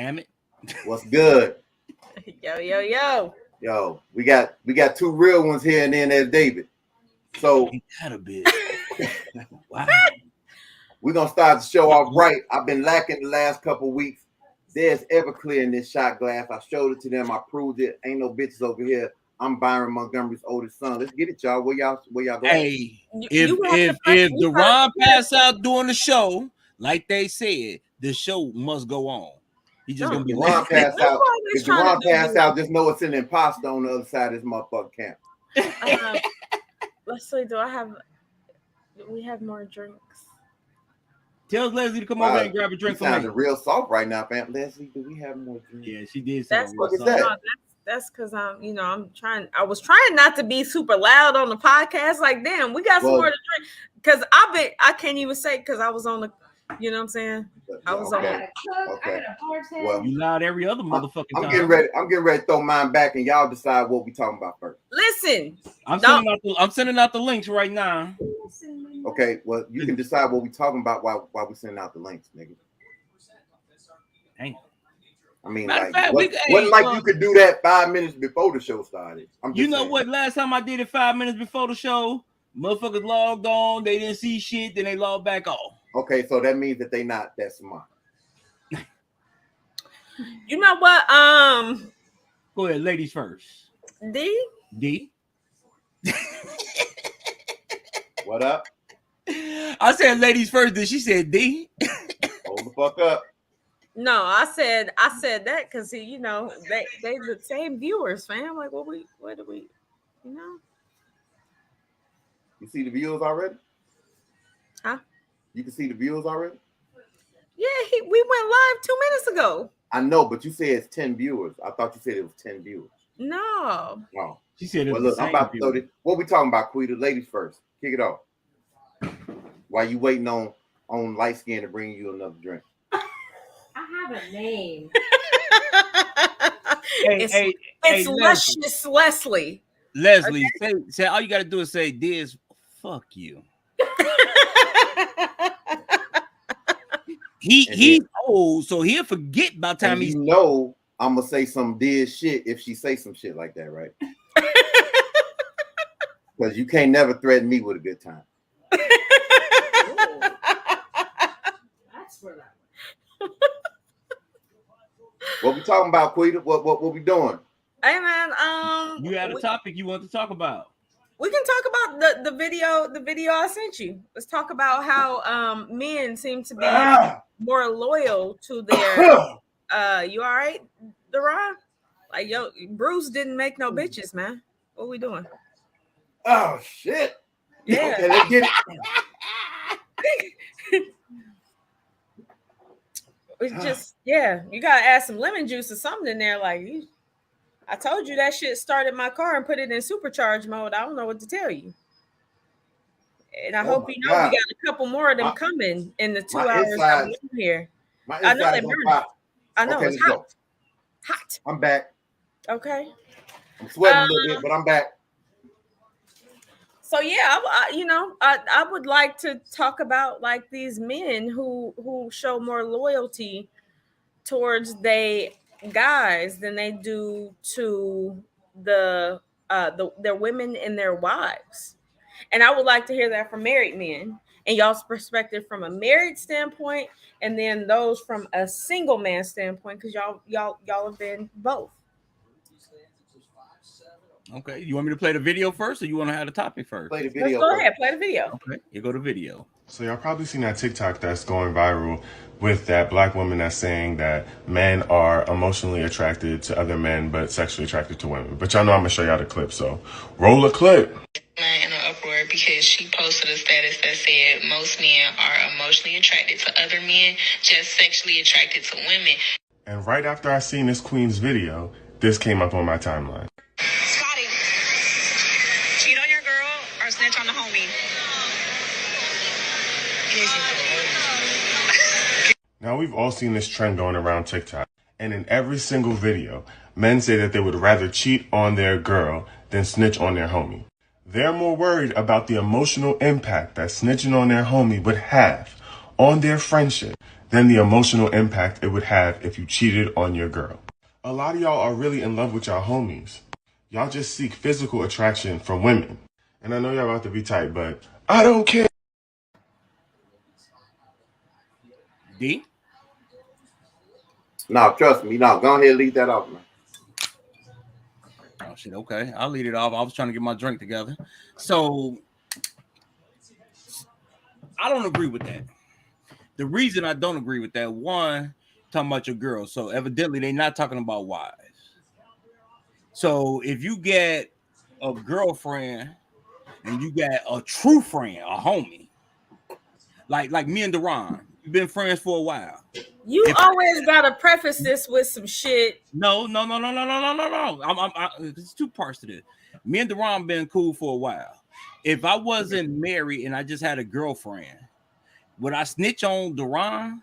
Damn it. What's good? Yo. We got two real ones here, and then there's David. So a bit. Wow. We're gonna start the show off right. I've been lacking the last couple weeks. There's Everclear in this shot glass. I showed it to them. I proved it. Ain't no bitches over here. I'm Byron Montgomery's oldest son. Let's get it, y'all. Where y'all going? Hey, if Deron pass out during the show, like they said, the show must go on. He just gonna be Deron pass out. If Deron pass out, just know it's an imposter on the other side of this motherfucking camp. Leslie, do we have more drinks? Tell Leslie to come over and grab a drink for me. Sounding real soft right now, fam. Leslie, do we have more drinks? Yeah, she did. That's because I was trying not to be super loud on the podcast. Like, damn, we got some more to drink. Because I can't even say because I was on the, you know what I'm saying? I was on. Okay. Well, you loud every other motherfucking time. I'm getting ready to throw mine back, and y'all decide what we talking about first. Listen, I'm sending out the links right now. Okay, well, you can decide what we talking about while we sending out the links, nigga. Dang. I mean, wasn't like you could do that 5 minutes before the show started. You know what? Last time I did it 5 minutes before the show, motherfuckers logged on, they didn't see shit, then they logged back off. Okay, so that means that they not that smart. You know what? Go ahead, ladies first. D. What up? I said ladies first, then she said D. Hold the fuck up. No, I said that because they the same viewers, fam. Like, what do we, you know? You see the viewers already? Huh? You can see the viewers already? Yeah, we went live 2 minutes ago. I know, but you said it's 10 viewers. I thought you said it was 10 viewers. No. Oh. She said it was look, I'm about to throw this. What we talking about, Quita? Ladies first. Kick it off. While you waiting on light skin to bring you another drink. I have a name. It's Luscious Leslie. Leslie, okay? say all you gotta do is say this. Fuck you. He's old, so he'll forget by the time he's. You know, I'm gonna say some dead shit if she say some shit like that, right? Because you can't never threaten me with a good time. That's where that. What we talking about, Quita? What we doing? Hey man, you had a topic you want to talk about. We can talk about the video I sent you. Let's talk about how men seem to be more loyal to their you all right, Deron? Like, yo, Bruce didn't make no bitches, man. What we doing? Oh shit. Yeah. Okay, let's get it. It's just, you gotta add some lemon juice or something in there. Like, I told you that shit started my car and put it in supercharge mode. I don't know what to tell you. And I hope you know we got a couple more of them coming in the 2 hours I'm here. I know they burn. I know it's hot. Hot. I'm back. Okay. I'm sweating a little bit, but I'm back. So I would like to talk about like these men who show more loyalty towards they guys than they do to their women and their wives. And I would like to hear that from married men and y'all's perspective from a married standpoint, and then those from a single man standpoint, because y'all have been both. Okay, you want me to play the video first, or you want to have the topic first? Play the video. Let's go ahead, play the video. Okay, you go to video. So y'all probably seen that TikTok that's going viral with that black woman that's saying that men are emotionally attracted to other men but sexually attracted to women. But y'all know I'm gonna show y'all the clip, so roll a clip. In an uproar because she posted a status that said most men are emotionally attracted to other men, just sexually attracted to women. And right after I seen this queen's video, this came up on my timeline. Scotty, cheat on your girl or snitch on the homie? Now we've all seen this trend going around TikTok, and in every single video, men say that they would rather cheat on their girl than snitch on their homie. They're more worried about the emotional impact that snitching on their homie would have on their friendship than the emotional impact it would have if you cheated on your girl. A lot of y'all are really in love with y'all homies. Y'all just seek physical attraction from women. And I know y'all about to be tight, but I don't care. D? No, trust me. No, go ahead and leave that off, man. Oh shit, okay. I'll leave it off. I was trying to get my drink together. So I don't agree with that. The reason I don't agree with that, one, talking about your girl. So evidently they're not talking about wives. So if you get a girlfriend and you got a true friend, a homie, like me and Deron, we've been friends for a while. You always gotta preface this with some shit. No. There's two parts to this. Me and Deron been cool for a while. If I wasn't married and I just had a girlfriend, would I snitch on Deron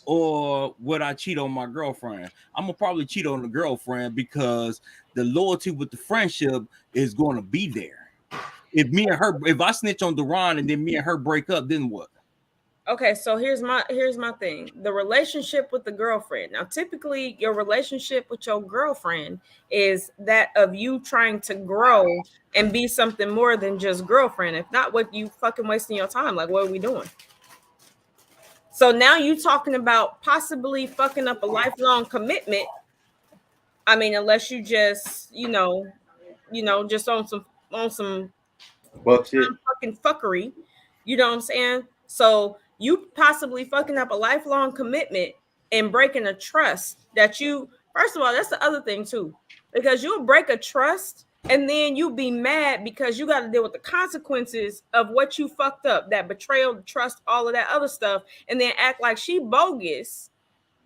or would I cheat on my girlfriend? I'm gonna probably cheat on the girlfriend because the loyalty with the friendship is going to be there. If I snitch on Deron and then me and her break up, then what? Okay, so here's my thing. The relationship with the girlfriend. Now, typically your relationship with your girlfriend is that of you trying to grow and be something more than just girlfriend. If not, what you fucking wasting your time? Like, what are we doing? So now you talking about possibly fucking up a lifelong commitment. I mean, unless you just, just on some Bullshit. fucking fuckery. You know what I'm saying? So you possibly fucking up a lifelong commitment and breaking a trust that you, first of all, that's the other thing too, because you'll break a trust and then you be mad because you got to deal with the consequences of what you fucked up, that betrayal, trust, all of that other stuff, and then act like she bogus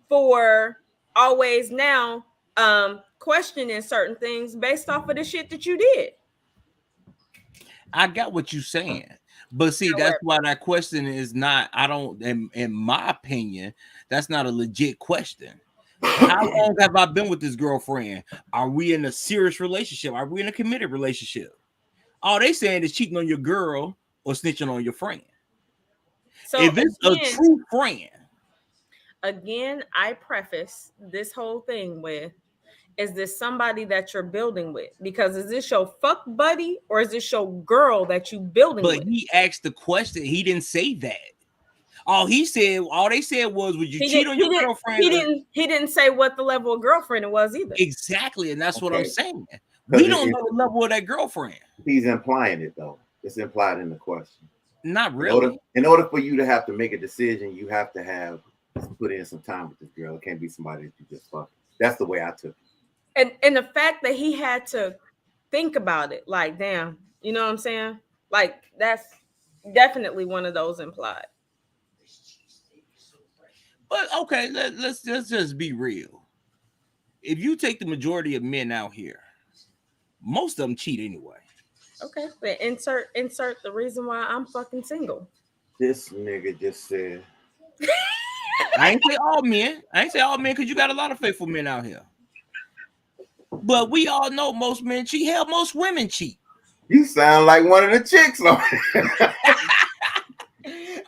for always now questioning certain things based off of the shit that you did. I got what you're saying. But see, that's why that question is not, in my opinion, that's not a legit question. How long have I been with this girlfriend? Are we in a serious relationship? Are we in a committed relationship? All they saying is cheating on your girl or snitching on your friend. So if it's a true friend. Again, I preface this whole thing with, is this somebody that you're building with? Because is this your fuck buddy or is this your girl that you building with? But he asked the question. He didn't say that. All they said was, would you cheat on your girlfriend? He didn't say what the level of girlfriend it was either. Exactly. And that's what I'm saying. We don't know the level of that girlfriend. He's implying it though. It's implied in the question. Not really. In order for you to have to make a decision, you have to have put in some time with this girl. It can't be somebody that you just fuck. That's the way I took it. And the fact that he had to think about it, like, damn, you know what I'm saying? Like, that's definitely one of those implied. But okay, let's just be real. If you take the majority of men out here, most of them cheat anyway. Okay, but insert the reason why I'm fucking single. This nigga just said. I ain't say all men. Because you got a lot of faithful men out here. But we all know most men cheat. Hell, most women cheat. You sound like one of the chicks on it.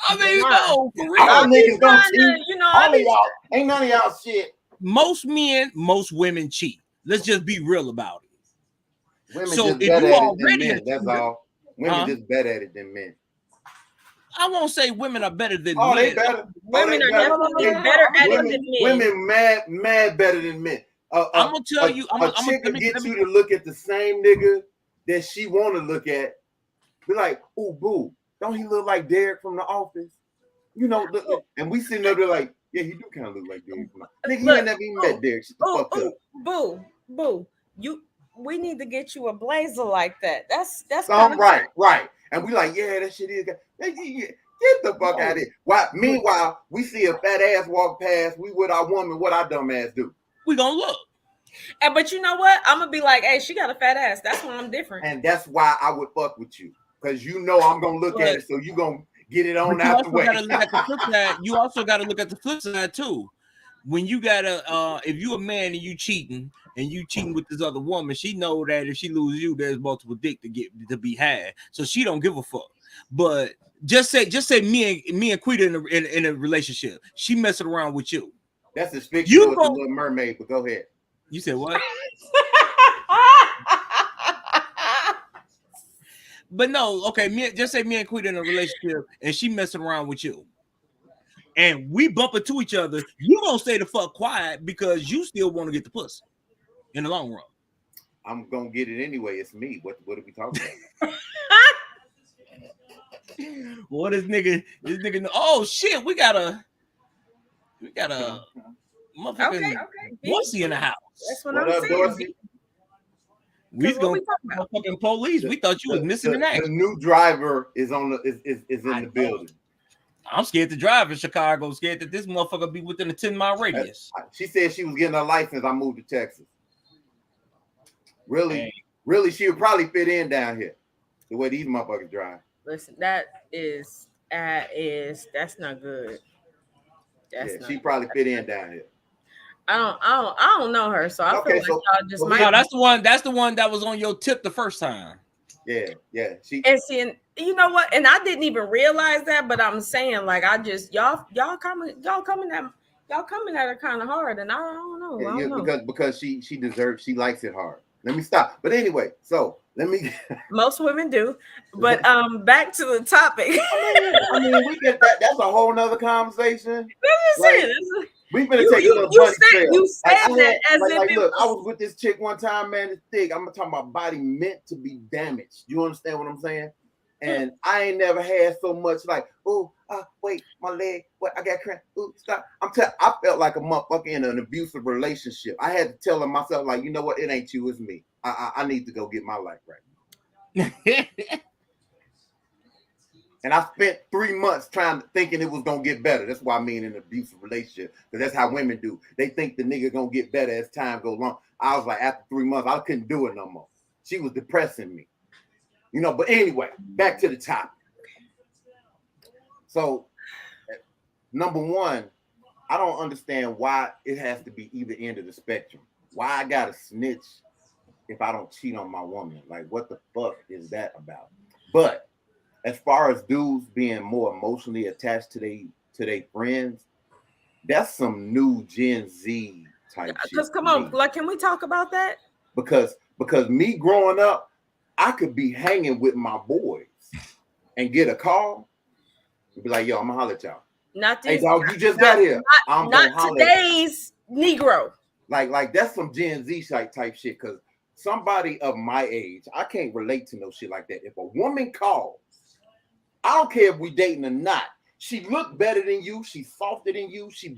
I mean, no, for real. Y'all niggas don't cheat. All of y'all. Ain't none of y'all shit. Most men, most women cheat. Let's just be real about it. Women just better at it than men. That's all. Women just better at it than men. I won't say women are better than men. They better. Women are definitely better at it than men. Women mad better than men. I'm gonna tell you. A chick can get you to look at the same nigga that she want to look at. Be like, ooh, boo, don't he look like Derek from The Office? You know, and we sitting there like, yeah, he do kind of look like Derek. Nigga, you ain't never even met Derek. Shut the fuck up. Boo. We need to get you a blazer like that. That's right. And we like, yeah, that shit is. Get the fuck out of here. Meanwhile, we see a fat ass walk past. We with our woman. What our dumb ass do? We gonna look. But you know what? I'm gonna be like, hey, she got a fat ass. That's why I'm different. And that's why I would fuck with you, because you know I'm gonna look at it, so you gonna get it on out the way. You also gotta look at the flip side too. When you gotta, if you a man and you cheating with this other woman, she know that if she loses you, there's multiple dick to be had, so she don't give a fuck. But Just say me and Quita in a relationship. She messing around with you. That's as fictional You as the go. Little Mermaid, but go ahead. You said what? But no, okay. Just say me and Quita in a relationship, and she messing around with you, and we bump into each other. You gonna stay the fuck quiet because you still want to get the pussy in the long run. I'm gonna get it anyway. It's me. What are we talking about? Well, this nigga. Oh shit, we got a motherfucking Dorsey in the house. That's what, What I'm up, saying. Dorsey? We What gonna we talking about? fucking police. We thought you was missing in The action. new driver is on the is in the building. I'm scared to drive in Chicago. Scared that this motherfucker be within a 10-mile radius. She said she was getting her license. I moved to Texas. Really, Hey. really, she would probably fit in down here. The way these motherfuckers drive. Listen, that's not good. That's not She good. probably fit in down here. I don't know her, so I Okay, feel like so- y'all just so might. No, that's the one. That's the one that was on your tip the first time. Yeah. She And seeing, you know what? And I didn't even realize that, but I'm saying like I just y'all coming at her kind of hard, and I don't know. I don't know. because she deserves, she likes it hard. Let me stop. But anyway, so let me. Most women do, but back to the topic. I mean, we get that. That's a whole nother conversation. I'm just saying, We've been taking a little bunny trail. you said that as if it look, I was. was with this chick one time, man. It's thick. I'm talking about body meant to be damaged. You understand what I'm saying? And I ain't never had so much like, oh, wait, my leg, what? I got cramp. Ooh, stop. I felt like a motherfucker in an abusive relationship. I had to tell myself, like, you know what? It ain't you, it's me. I need to go get my life right. And I spent 3 months thinking it was gonna get better. That's why I mean an abusive relationship, because that's how women do. They think the nigga gonna get better as time goes on. I was like, after 3 months, I couldn't do it no more. She was depressing me, you know. But anyway, back to the topic. So, number one, I don't understand why it has to be either end of the spectrum. Why I gotta snitch if I don't cheat on my woman? Like, what the fuck is that about? But as far as dudes being more emotionally attached to their friends, that's some new Gen Z type shit. Because come on, like, can we talk about that? Because me growing up, I could be hanging with my boys and get a call and be like, yo, I'm gonna holler at y'all. Not Hey these, dog, you just got here. not today's Negro. Like that's some Gen Z type shit. Because somebody of my age, I can't relate to no shit like that. If a woman calls, I don't care if we dating or not. She look better than you. She softer than you. She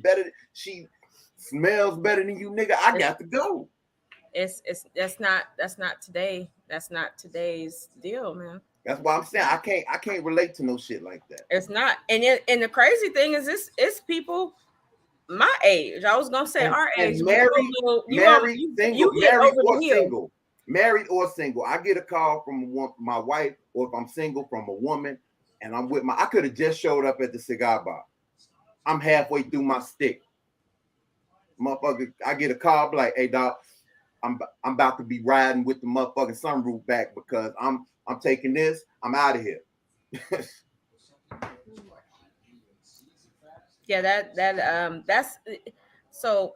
smells better than you, nigga. I got to go. That's not today. That's not today's deal, man. That's why I'm saying I can't relate to no shit like that. It's not. And the crazy thing is, it's people my age. I was gonna say our age. Married or single. I get a call from my wife, or if I'm single, from a woman. And I'm with I could have just showed up at the cigar bar. I'm halfway through my stick. Motherfucker, I get a call like, hey dog, I'm about to be riding with the motherfucking sunroof back because I'm taking this. I'm out of here. Yeah, that's so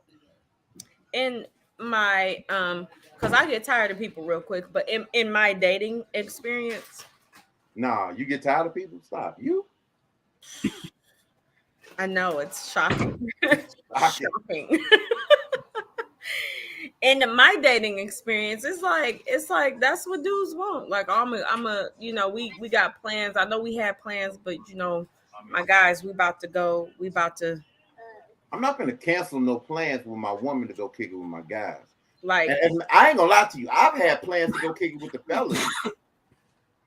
in my because I get tired of people real quick, but in my dating experience. Nah, you get tired of people? Stop. You? I know, it's shocking. Shocking. In my dating experience, it's like that's what dudes want. Like I'm a you know, we got plans. I know we had plans, but you know, my guys, we about to. I'm not gonna cancel no plans with my woman to go kick it with my guys. Like, and I ain't gonna lie to you. I've had plans to go kick it with the fellas.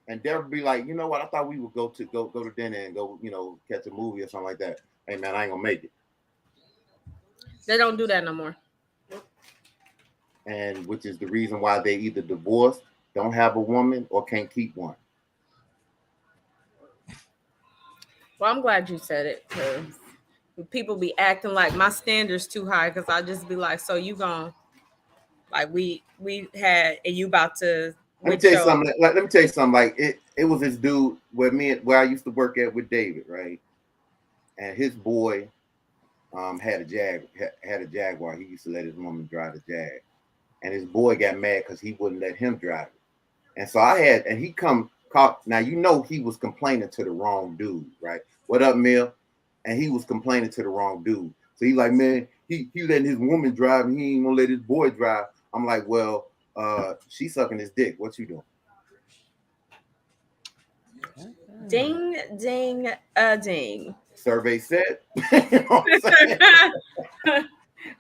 And they'll be like, you know what? I thought we would go to dinner and go, you know, catch a movie or something like that. Hey man, I ain't gonna make it. They don't do that no more. And which is the reason why they either divorced, don't have a woman, or can't keep one. Well, I'm glad you said it, because people be acting like my standards too high, because I just be like, so you gonna, like, we had, and you about to Let me tell you something. Let me tell you something. Like it was this dude where I used to work at with David, right? And his boy had a Jaguar. He used to let his woman drive the Jag, and his boy got mad because he wouldn't let him drive it. And so he caught. Now you know he was complaining to the wrong dude, right? What up, Mill? And he was complaining to the wrong dude. So he's like, man, he letting his woman drive, and he ain't gonna let his boy drive. I'm like, well, she's sucking his dick. What you doing? Ding, ding, ding. Survey said. You know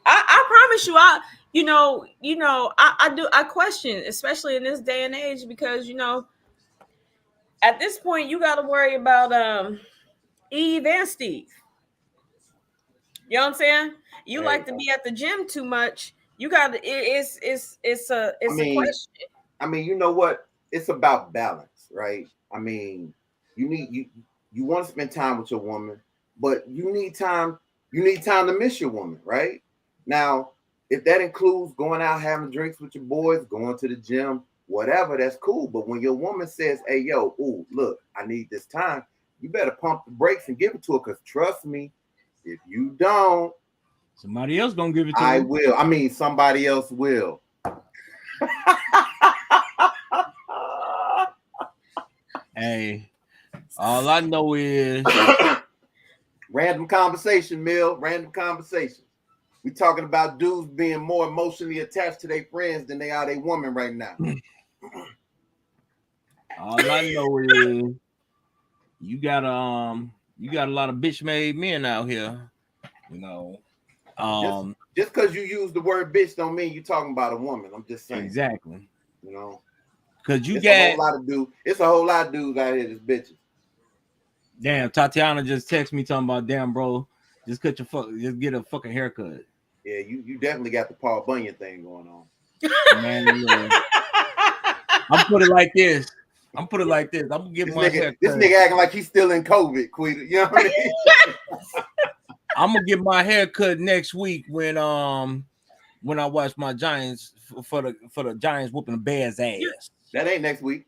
I promise you, I question, especially in this day and age, because at this point you got to worry about Eve and Steve. You know what I'm saying? You like to be at the gym too much. You got to. It's a question. I mean, you know what? It's about balance, right? I mean, you want to spend time with your woman, but you need time. You need time to miss your woman, right? Now, if that includes going out having drinks with your boys, going to the gym, whatever, that's cool. But when your woman says, "Hey, yo, ooh, look, I need this time," you better pump the brakes and give it to her. Because trust me, if you don't, somebody else gonna give it to you. I will. I mean, somebody else will. Hey, all I know is random conversation, Mill. Random conversation. We talking about dudes being more emotionally attached to their friends than they are their woman right now. all I know is you got a lot of bitch made men out here. Just because you use the word bitch don't mean you're talking about a woman. I'm just saying. Exactly. Because it's a whole lot of dudes out here that's bitches. Damn, Tatiana just texted me talking about, damn, bro, just get a fucking haircut. Yeah, you definitely got the Paul Bunyan thing going on. Man, I'm put it like this. I'm gonna get my haircut. This nigga acting like he's still in COVID, Quita. You know what I mean? I'm gonna get my haircut next week when I watch my Giants for the Giants whooping the Bears ass. That ain't next week.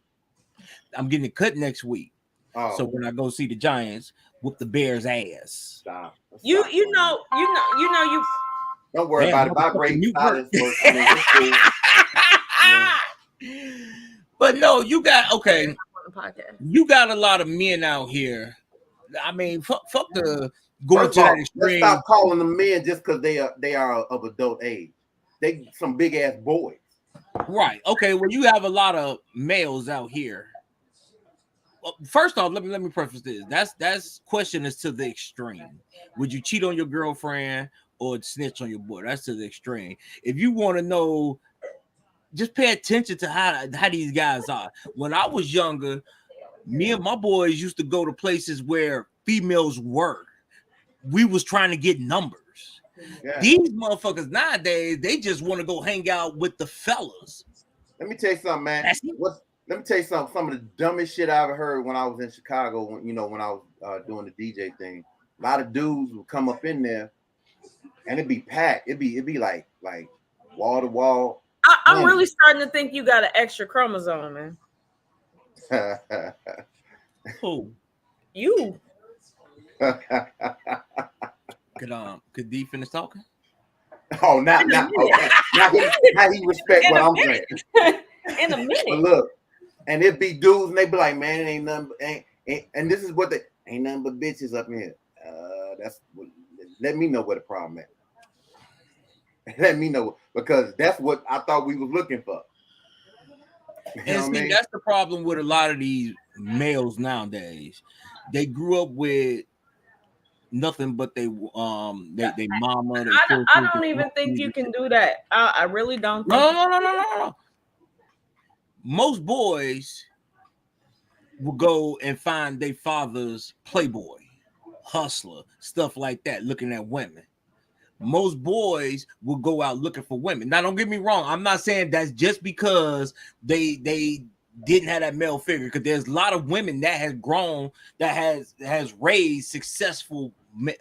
I'm getting it cut next week. Oh. So when I go see the Giants whoop the Bears ass. Stop. You don't worry about it. Vibrate silence. But no, you got You got a lot of men out here. I mean, fuck the going to that extreme. Let's stop calling them men just because they are of adult age. They some big ass boys. Right. Okay. Well, you have a lot of males out here. Well, first off, let me preface this. That's question is to the extreme. Would you cheat on your girlfriend or snitch on your boy? That's to the extreme. If you want to know, just pay attention to how these guys are. When I was younger, me and my boys used to go to places where females were. We was trying to get numbers. Yeah. These motherfuckers nowadays, they just want to go hang out with the fellas. Let me tell you something, man. Let me tell you something. Some of the dumbest shit I ever heard when I was in Chicago, when I was doing the DJ thing. A lot of dudes would come up in there, and it'd be packed. It'd be like wall to wall. I'm really starting to think you got an extra chromosome, man. Who? You. Could D finish talking? Oh, now he respect what I'm saying. In a minute. But look, and it be dudes, and they be like, man, ain't nothing, and this is what they ain't nothing but bitches up in here. Let me know what the problem is. Let me know, because that's what I thought we was looking for. And see, that's the problem with a lot of these males nowadays. They grew up with nothing but they mama. I don't even think you can do that. I really don't. No. Most boys will go and find their father's playboy, hustler, stuff like that, looking at women. Most boys will go out looking for women. Now, don't get me wrong. I'm not saying that's just because they didn't have that male figure, because there's a lot of women that has grown, that has raised successful men.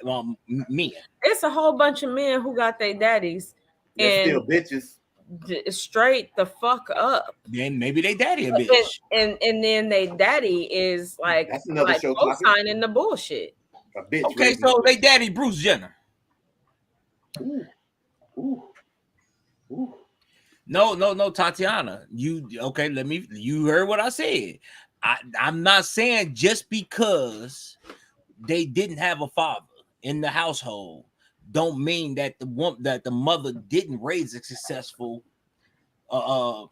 It's a whole bunch of men who got their daddies. They're still bitches. straight the fuck up. Then maybe they daddy a bitch. And then they daddy is That's another show topic. co-signing the bullshit. A bitch. Okay, so they daddy Bruce Jenner. Ooh. Ooh. Ooh. No, Tatiana. You heard what I said. I'm not saying just because they didn't have a father in the household don't mean that the mother didn't raise a successful All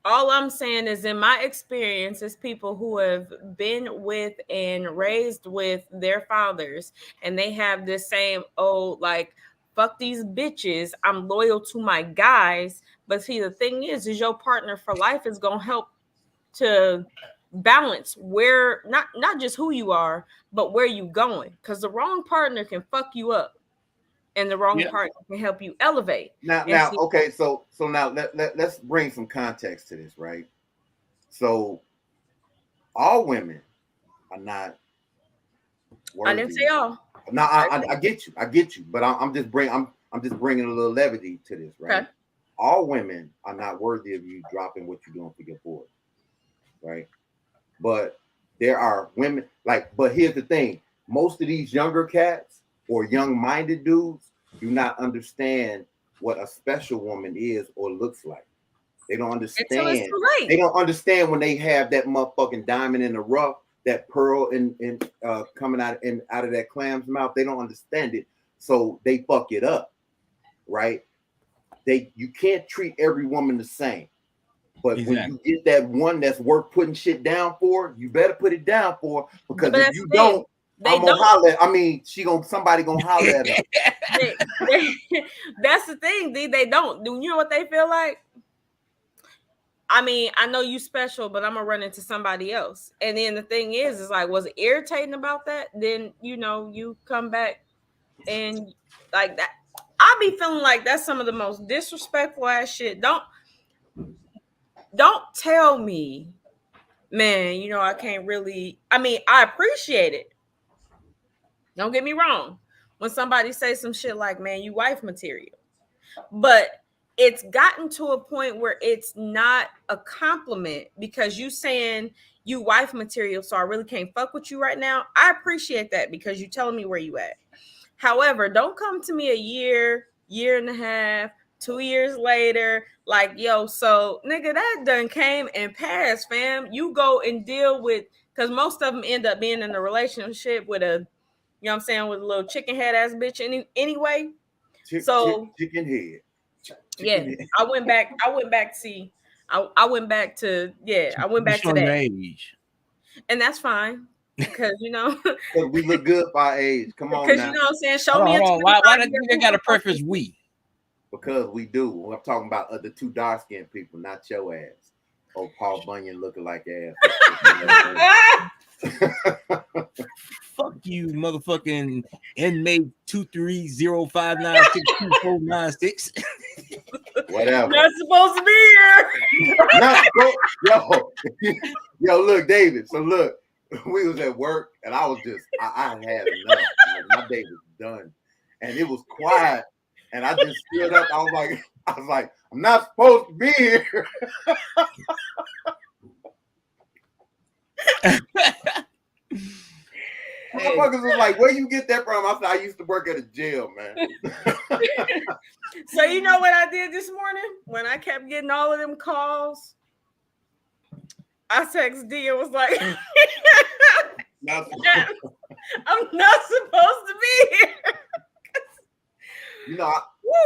I'm saying is, in my experience, is people who have been with and raised with their fathers, and they have this same, like, fuck these bitches, I'm loyal to my guys. But see, the thing is your partner for life is gonna help to balance where not just who you are, but where you going. Because the wrong partner can fuck you up, and the wrong partner can help you elevate. Now, okay, so now let's bring some context to this, right? So all women are not worthy. I didn't say all. No, I get you, but I'm just bringing a little levity to this, right? Okay. All women are not worthy of you dropping what you're doing for your boy, right? But there are women but here's the thing: most of these younger cats or young-minded dudes do not understand what a special woman is or looks like. They don't understand. Until it's too late. They don't understand when they have that motherfucking diamond in the rough, that pearl in coming out of that clam's mouth. They don't understand it, so they fuck it up, right? You can't treat every woman the same. But when you get that one that's worth putting shit down for, you better put it down for, because if you don't, somebody gonna holler at her. That's the thing, they don't. Do you know what they feel like? I mean, I know you special, but I'm gonna run into somebody else. And then the thing is like, was it irritating about that? Then you come back and like that. I be feeling like that's some of the most disrespectful ass shit. Don't tell me, man, I can't really. I mean, I appreciate it. Don't get me wrong. When somebody says some shit like, man, you wife material. But it's gotten to a point where it's not a compliment, because you saying you wife material, so I really can't fuck with you right now. I appreciate that, because you telling me where you at. However, don't come to me a year and a half, 2 years later, like, yo, so nigga, that done came and passed, fam. You go and deal with, because most of them end up being in a relationship with a, you know what I'm saying, with a little chicken head ass bitch anyway. Chicken head. I went back to that. Age. And that's fine. Because we look good for our age. Come on, because now. You know what I'm saying. Show me why they got a preference? We, because we do. I'm talking about the two dark skinned people, not your ass. Oh, Paul Bunyan looking like ass. Fuck you, motherfucking inmate 230596246. Whatever. Not supposed to be here. Yo, look, David. So look, we was at work and I was just, I had enough. My day was done, and it was quiet. And I just stood up. I was like, I'm not supposed to be here. Motherfuckers was like, where you get that from? I said, I used to work at a jail, man. So you know what I did this morning when I kept getting all of them calls? I texted D and was like, I'm not supposed to be here.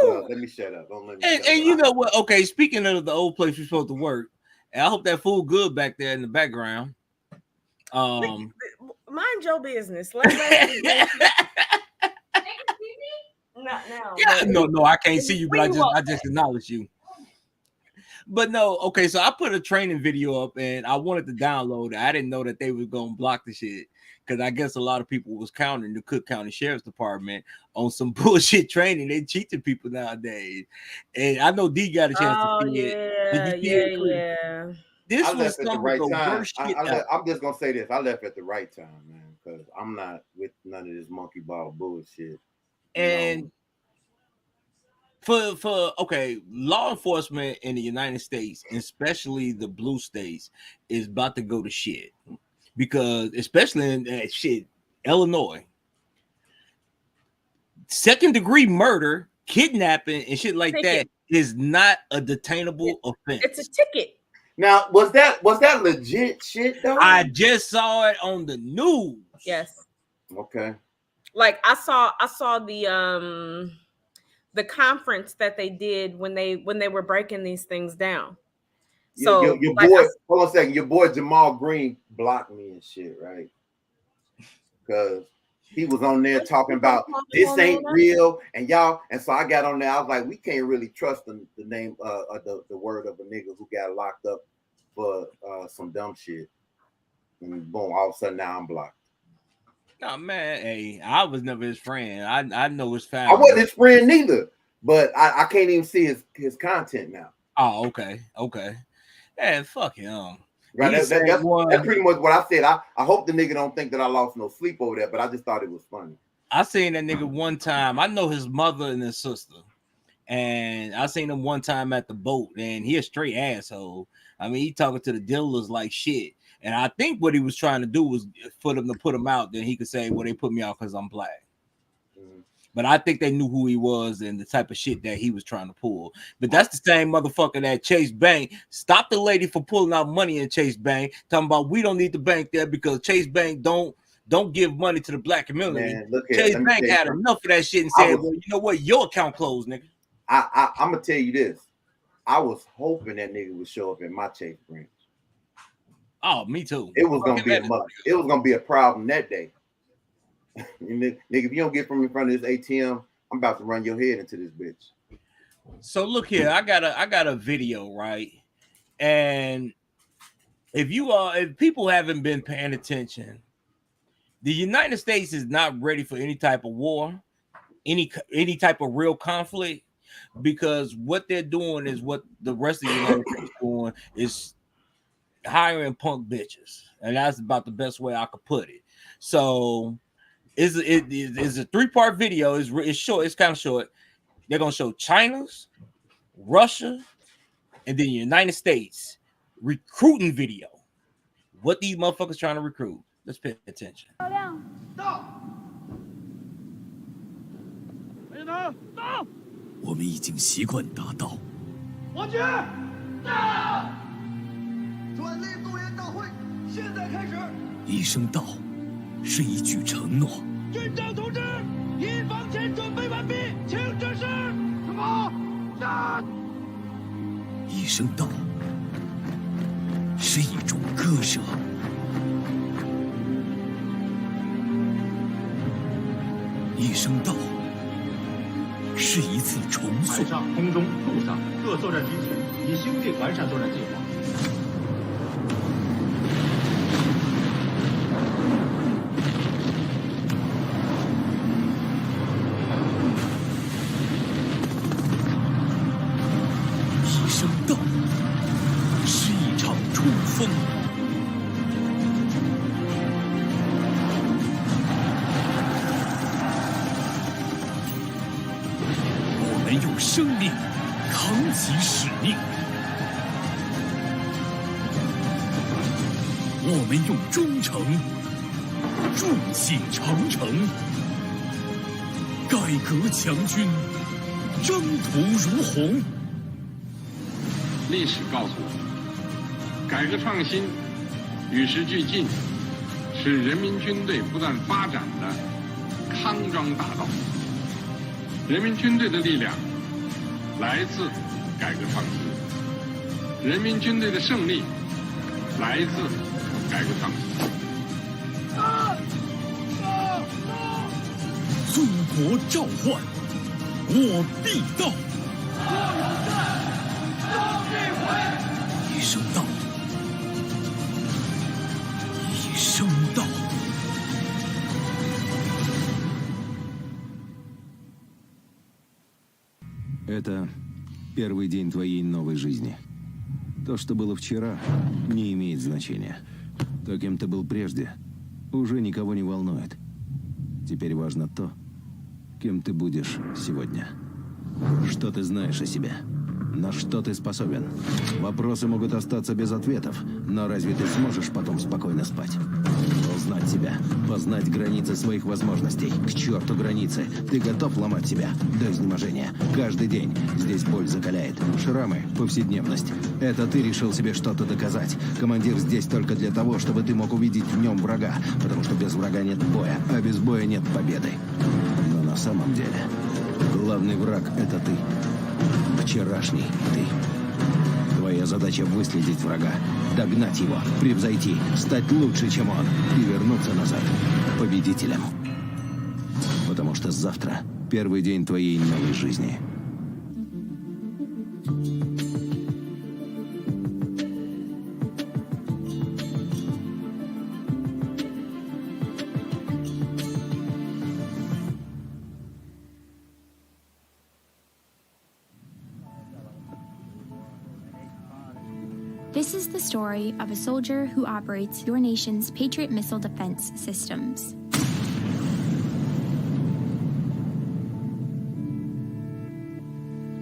Let me shut up. Don't let me and you know what? Okay, speaking of the old place we're supposed to work, and I hope that food good back there in the background. Mind your business. Not now. Yeah, no, I can't see you, but I just acknowledge you. But no, okay, so I put a training video up and I wanted to download it. I didn't know that they was gonna block the shit, because I guess a lot of people was counting the Cook County Sheriff's Department on some bullshit training. They cheating people nowadays, and I know D got a chance to see it. Yeah. This was some of the worst shit. I'm just gonna say this: I left at the right time, man, because I'm not with none of this monkey ball bullshit. And For okay, law enforcement in the United States, especially the blue states, is about to go to shit because, especially in Illinois, second-degree murder, kidnapping, and shit like that is not a detainable offense. It's a ticket. Now, was that legit shit though? I just saw it on the news. Yes. Okay. Like I saw the conference that they did when they were breaking these things down. So your like boy, hold on a second. Your boy Jamal Green blocked me and shit, right? Because he was on there talking about this ain't real, and y'all, and so I got on there. I was like, we can't really trust the name, the word of a nigga who got locked up for some dumb shit, and boom, all of a sudden now I'm blocked. Oh man, hey, I was never his friend. I know his family. I wasn't his friend neither, but I can't even see his content now. Oh, okay. Yeah, fuck him. Right, that's pretty much what I said. I hope the nigga don't think that I lost no sleep over there, but I just thought it was funny. I seen that nigga one time. I know his mother and his sister, and I seen him one time at the boat, and he a straight asshole. I mean, he talking to the dealers like shit. And I think what he was trying to do was for them to put him out. Then he could say, well, they put me out because I'm black. Mm-hmm. But I think they knew who he was and the type of shit that he was trying to pull. But that's the same motherfucker that Chase Bank stopped the lady for pulling out money in Chase Bank, talking about we don't need the bank there because Chase Bank don't give money to the black community. Man, Chase Bank had enough of that shit and said, well, you know what? Your account closed, nigga. I'm going to tell you this. I was hoping that nigga would show up in my Chase branch. Oh, me too. It was gonna be a problem that day. Nigga, if you don't get from in front of this ATM, I'm about to run your head into this bitch. So look here, I got a video, right? And if people haven't been paying attention, the United States is not ready for any type of war, any type of real conflict, because what they're doing is what the rest of the United States is doing is hiring punk bitches, and that's about the best way I could put it. So it's a 3-part video. It's short. It's kind of short. They're gonna show China's, Russia, and then the United States recruiting video. What these motherfuckers trying to recruit? Let's pay attention. 我们已经习惯打倒。我军到！专利动员大会现在开始。一声到，是一句承诺。军长同志，一方前准备完毕，请指示。什么？战！一声到，是一种割舍。一声到，是一次重塑。海上、空中、陆上各作战机组已修订完善作战计划。 生命扛起使命，我们用忠诚筑起长城，改革强军，征途如虹。历史告诉我们，改革创新与时俱进，是人民军队不断发展的康庄大道。人民军队的力量 来自改革创新，人民军队的胜利来自改革创新。祖国召唤，我必到。一声到，一声到。 Это первый день твоей новой жизни. То, что было вчера, не имеет значения. То, кем ты был прежде, уже никого не волнует. Теперь важно то, кем ты будешь сегодня. Что ты знаешь о себе? На что ты способен? Вопросы могут остаться без ответов, но разве ты сможешь потом спокойно спать? Узнать себя, познать границы своих возможностей. К черту границы. Ты готов ломать себя до изнеможения. Каждый день здесь боль закаляет. Шрамы, повседневность. Это ты решил себе что-то доказать. Командир здесь только для того, чтобы ты мог увидеть в нем врага. Потому что без врага нет боя, а без боя нет победы. Но на самом деле главный враг — это ты. Вчерашний ты. Твоя задача — выследить врага, догнать его, превзойти, стать лучше, чем он, и вернуться назад победителем. Потому что завтра первый день твоей новой жизни. This is the story of a soldier who operates your nation's Patriot missile defense systems.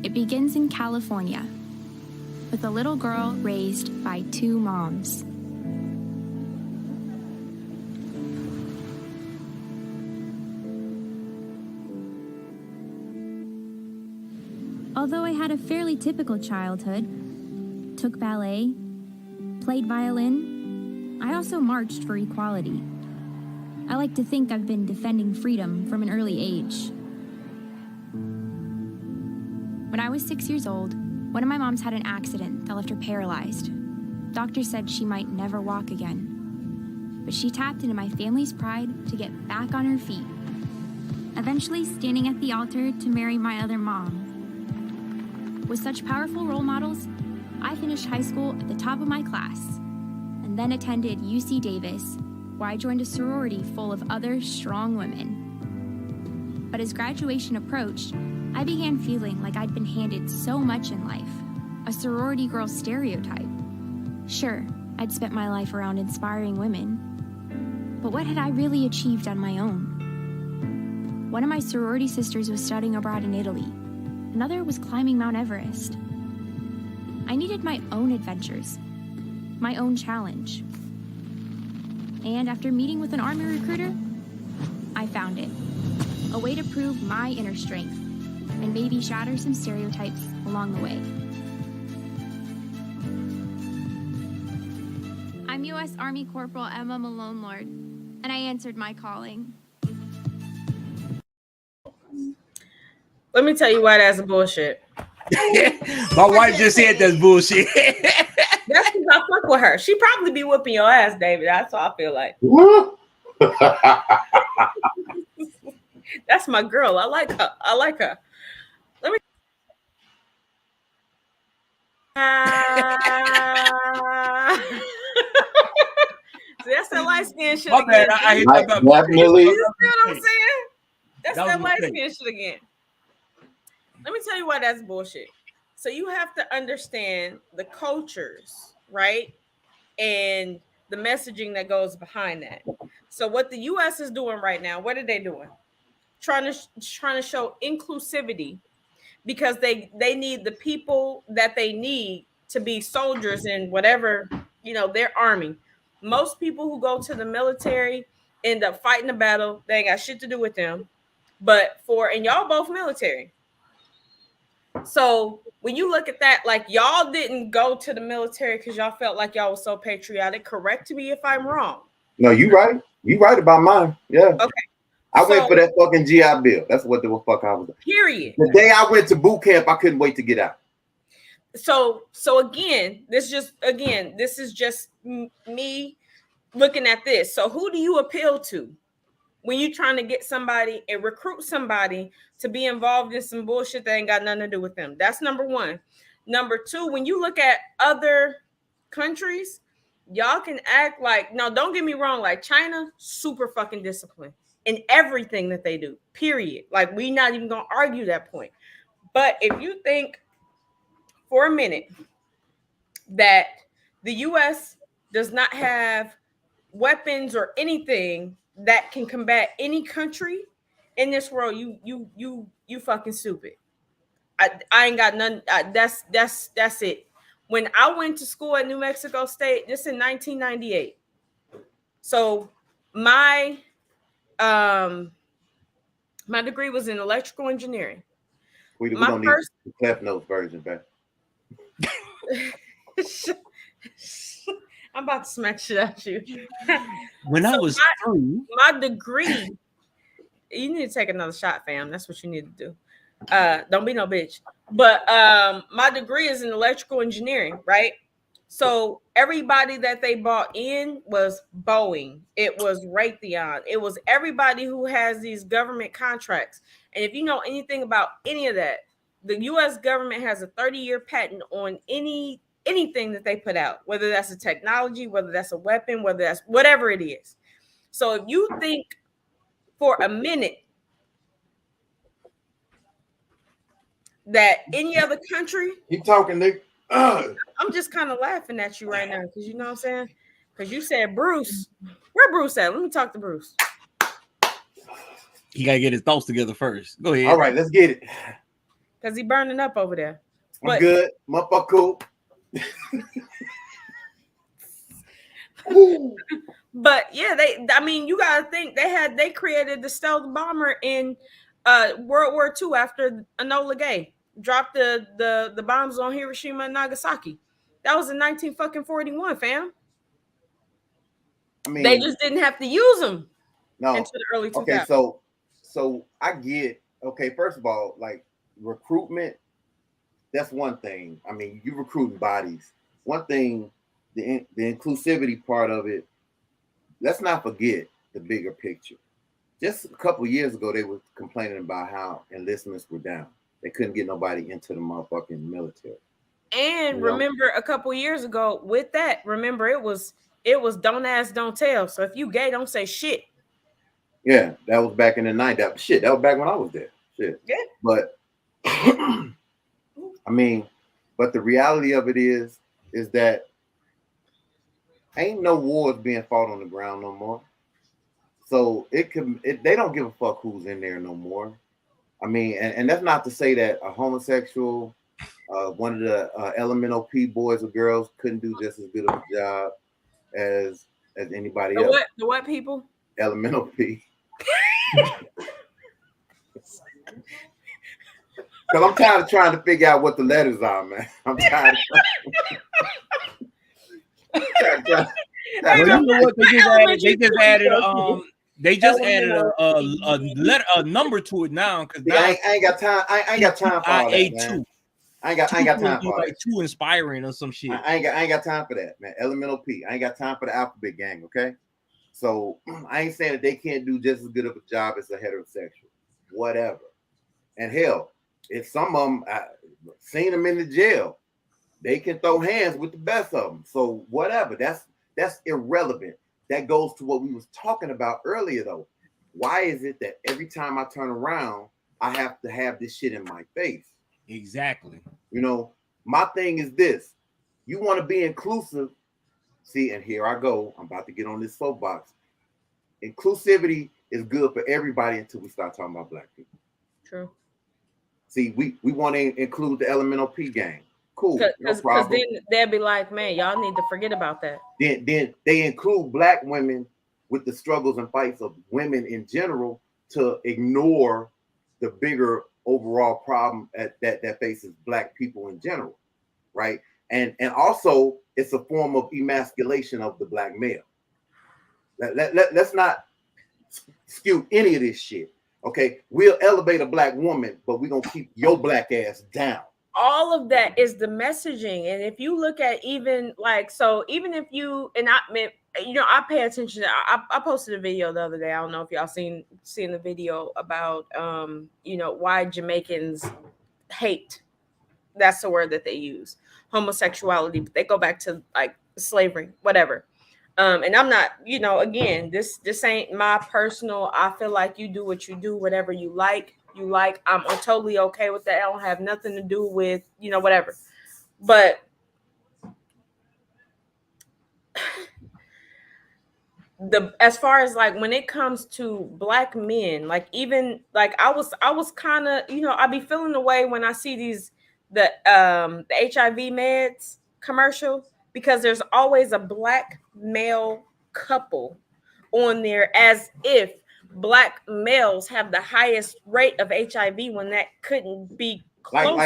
It begins in California with a little girl raised by two moms. Although I had a fairly typical childhood, took ballet, played violin, I also marched for equality. I like to think I've been defending freedom from an early age. When I was 6 years old, one of my moms had an accident that left her paralyzed. Doctors said she might never walk again. But she tapped into my family's pride to get back on her feet, eventually standing at the altar to marry my other mom. With such powerful role models, I finished high school at the top of my class, and then attended UC Davis, where I joined a sorority full of other strong women. But as graduation approached, I began feeling like I'd been handed so much in life, a sorority girl stereotype. Sure, I'd spent my life around inspiring women, but what had I really achieved on my own? One of my sorority sisters was studying abroad in Italy. Another was climbing Mount Everest. I needed my own adventures, my own challenge. And after meeting with an Army recruiter, I found it. A way to prove my inner strength and maybe shatter some stereotypes along the way. I'm U.S. Army Corporal Emma Malone Lord, and I answered my calling. Let me tell you why that's bullshit. My wife just said that's bullshit. That's because I fuck with her. She probably be whooping your ass, David. That's what I feel like. That's my girl. I like her. Let me. See, that's that light skin shit again. Bad. I hit that definitely. You see what I'm saying? That's that light skin shit again. Let me tell you why that's bullshit. So you have to understand the cultures, right? And the messaging that goes behind that. So what the US is doing right now, what are they doing? Trying to show inclusivity because they need the people that they need to be soldiers in whatever, their army. Most people who go to the military end up fighting a battle. They ain't got shit to do with them. But and y'all both military. So when you look at that, like y'all didn't go to the military because y'all felt like y'all was so patriotic. Correct me if I'm wrong. No, you right. You right about mine. Yeah. Okay. I went for that fucking GI Bill. That's what the fuck I was. Period. The day I went to boot camp, I couldn't wait to get out. So again, this is just me looking at this. So who do you appeal to when you're trying to get somebody and recruit somebody to be involved in some bullshit that ain't got nothing to do with them? That's number one. Number two, when you look at other countries, y'all can act like, no, don't get me wrong, like China, super fucking disciplined in everything that they do, period. Like, we not even gonna argue that point. But if you think for a minute that the US does not have weapons or anything that can combat any country in this world, you fucking stupid. I ain't got none. That's it. When I went to school at New Mexico State, this in 1998. So my my degree was in electrical engineering. We My don't first need the Cliff Notes version, back. I'm about to smack shit out you. When I was through, my degree, you need to take another shot, fam. That's what you need to do. Don't be no bitch. But my degree is in electrical engineering, right? So everybody that they bought in was Boeing. It was Raytheon. It was everybody who has these government contracts. And if you know anything about any of that, the U.S. government has a 30-year patent on anything that they put out, whether that's a technology, whether that's a weapon, whether that's whatever it is. So if you think for a minute that any other country, keep talking, Nick. I'm just kind of laughing at you right now because you know what I'm saying? Because you said Bruce. Where Bruce at? Let me talk to Bruce. He gotta get his thoughts together first. Go ahead. All right, let's get it. Because he burning up over there. I'm good. Motherfucker cool. But yeah, you gotta think they created the stealth bomber in World War II after Enola Gay dropped the bombs on Hiroshima and Nagasaki. That was in 1941, fam. I mean, they just didn't have to use them until the early 2000s. Okay, so I get, okay, first of all, like recruitment, that's one thing. I mean, you recruiting bodies. One thing, the inclusivity part of it, let's not forget the bigger picture. Just a couple of years ago, they were complaining about how enlistments were down. They couldn't get nobody into the motherfucking military. And remember, a couple of years ago, with that, remember it was don't ask, don't tell. So if you gay, don't say shit. Yeah, that was back in the 90s. That was back when I was there. Shit. Yeah. But I mean, but the reality of it is that ain't no wars being fought on the ground no more. So they don't give a fuck who's in there no more. I mean, and that's not to say that a homosexual, one of the elemental P boys or girls couldn't do just as good of a job as anybody else. The what people? Elemental P. Because I'm tired of trying to figure out what the letters are, man. I'm tired of well, you know what? They just added a number to it now. Because I ain't got time. I ain't got time for all that, man. I ain't got time for like too inspiring or some shit. I ain't got time for that, man. Elemental P. I ain't got time for the alphabet gang, okay? So I ain't saying that they can't do just as good of a job as a heterosexual. Whatever. And hell, if some of them seen them in the jail, they can throw hands with the best of them. So whatever. That's irrelevant. That goes to what we was talking about earlier, though. Why is it that every time I turn around, I have to have this shit in my face? Exactly. You know, my thing is this. You want to be inclusive. See, and here I go. I'm about to get on this soapbox. Inclusivity is good for everybody until we start talking about black people. True. See, we want to include the elemental P gang. Cool. Because then they'll be like, man, y'all need to forget about that. Then they include black women with the struggles and fights of women in general to ignore the bigger overall problem that faces black people in general, right? And also it's a form of emasculation of the black male. Let's not skew any of this shit. Okay, we'll elevate a black woman, but we're gonna keep your black ass down. All of that is the messaging. And if you look at even if you, and I pay attention. I posted a video the other day. I don't know if y'all seen the video about why Jamaicans hate, that's the word that they use, homosexuality, but they go back to like slavery, whatever. And I'm not, again, this ain't my personal, I feel like you do what you do, whatever you like. I'm totally okay with that. I don't have nothing to do with, whatever. But as far as like when it comes to black men, like even like I was kind of, I be feeling the way when I see the HIV meds commercial, because there's always a black male couple on there, as if black males have the highest rate of HIV when that couldn't be closer from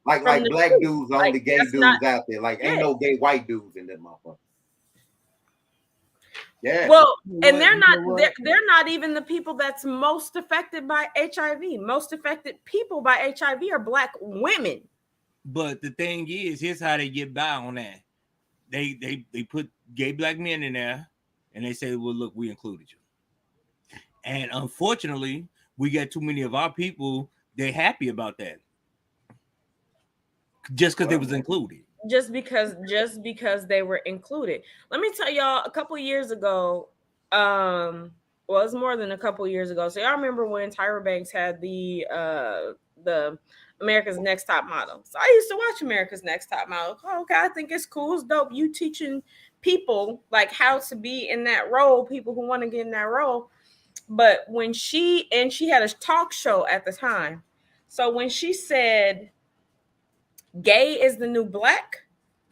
like the black truth. dudes, Like only gay that's not, dudes out there. Like ain't yeah. no gay white dudes in that motherfucker. Yeah. Well, and You know what? they're not even the people that's most affected by HIV. Most affected people by HIV are black women. But the thing is, here's how they get by on that. They put gay black men in there, and they say, "Well, look, we included you." And unfortunately, we got too many of our people. They're happy about that, just because they was included. Just because they were included. Let me tell y'all, a couple years ago, well, it's more than a couple years ago. So y'all remember when Tyra Banks had the America's Next Top Model? So I used to watch America's Next Top Model. Oh, okay, I think it's cool, it's dope. You teaching people like how to be in that role, people who want to get in that role. But when she had a talk show at the time, so when she said gay is the new black,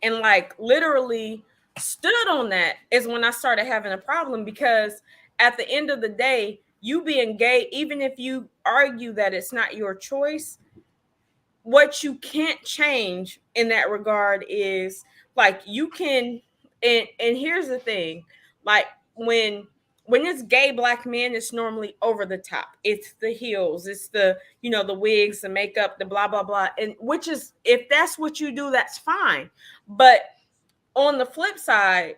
and like literally stood on that, is when I started having a problem, because at the end of the day, you being gay, even if you argue that it's not your choice, what you can't change in that regard is like you can, and here's the thing, like when it's gay black men, it's normally over the top. It's the heels, it's the wigs, the makeup, the blah blah blah, and which is, if that's what you do, that's fine. But on the flip side,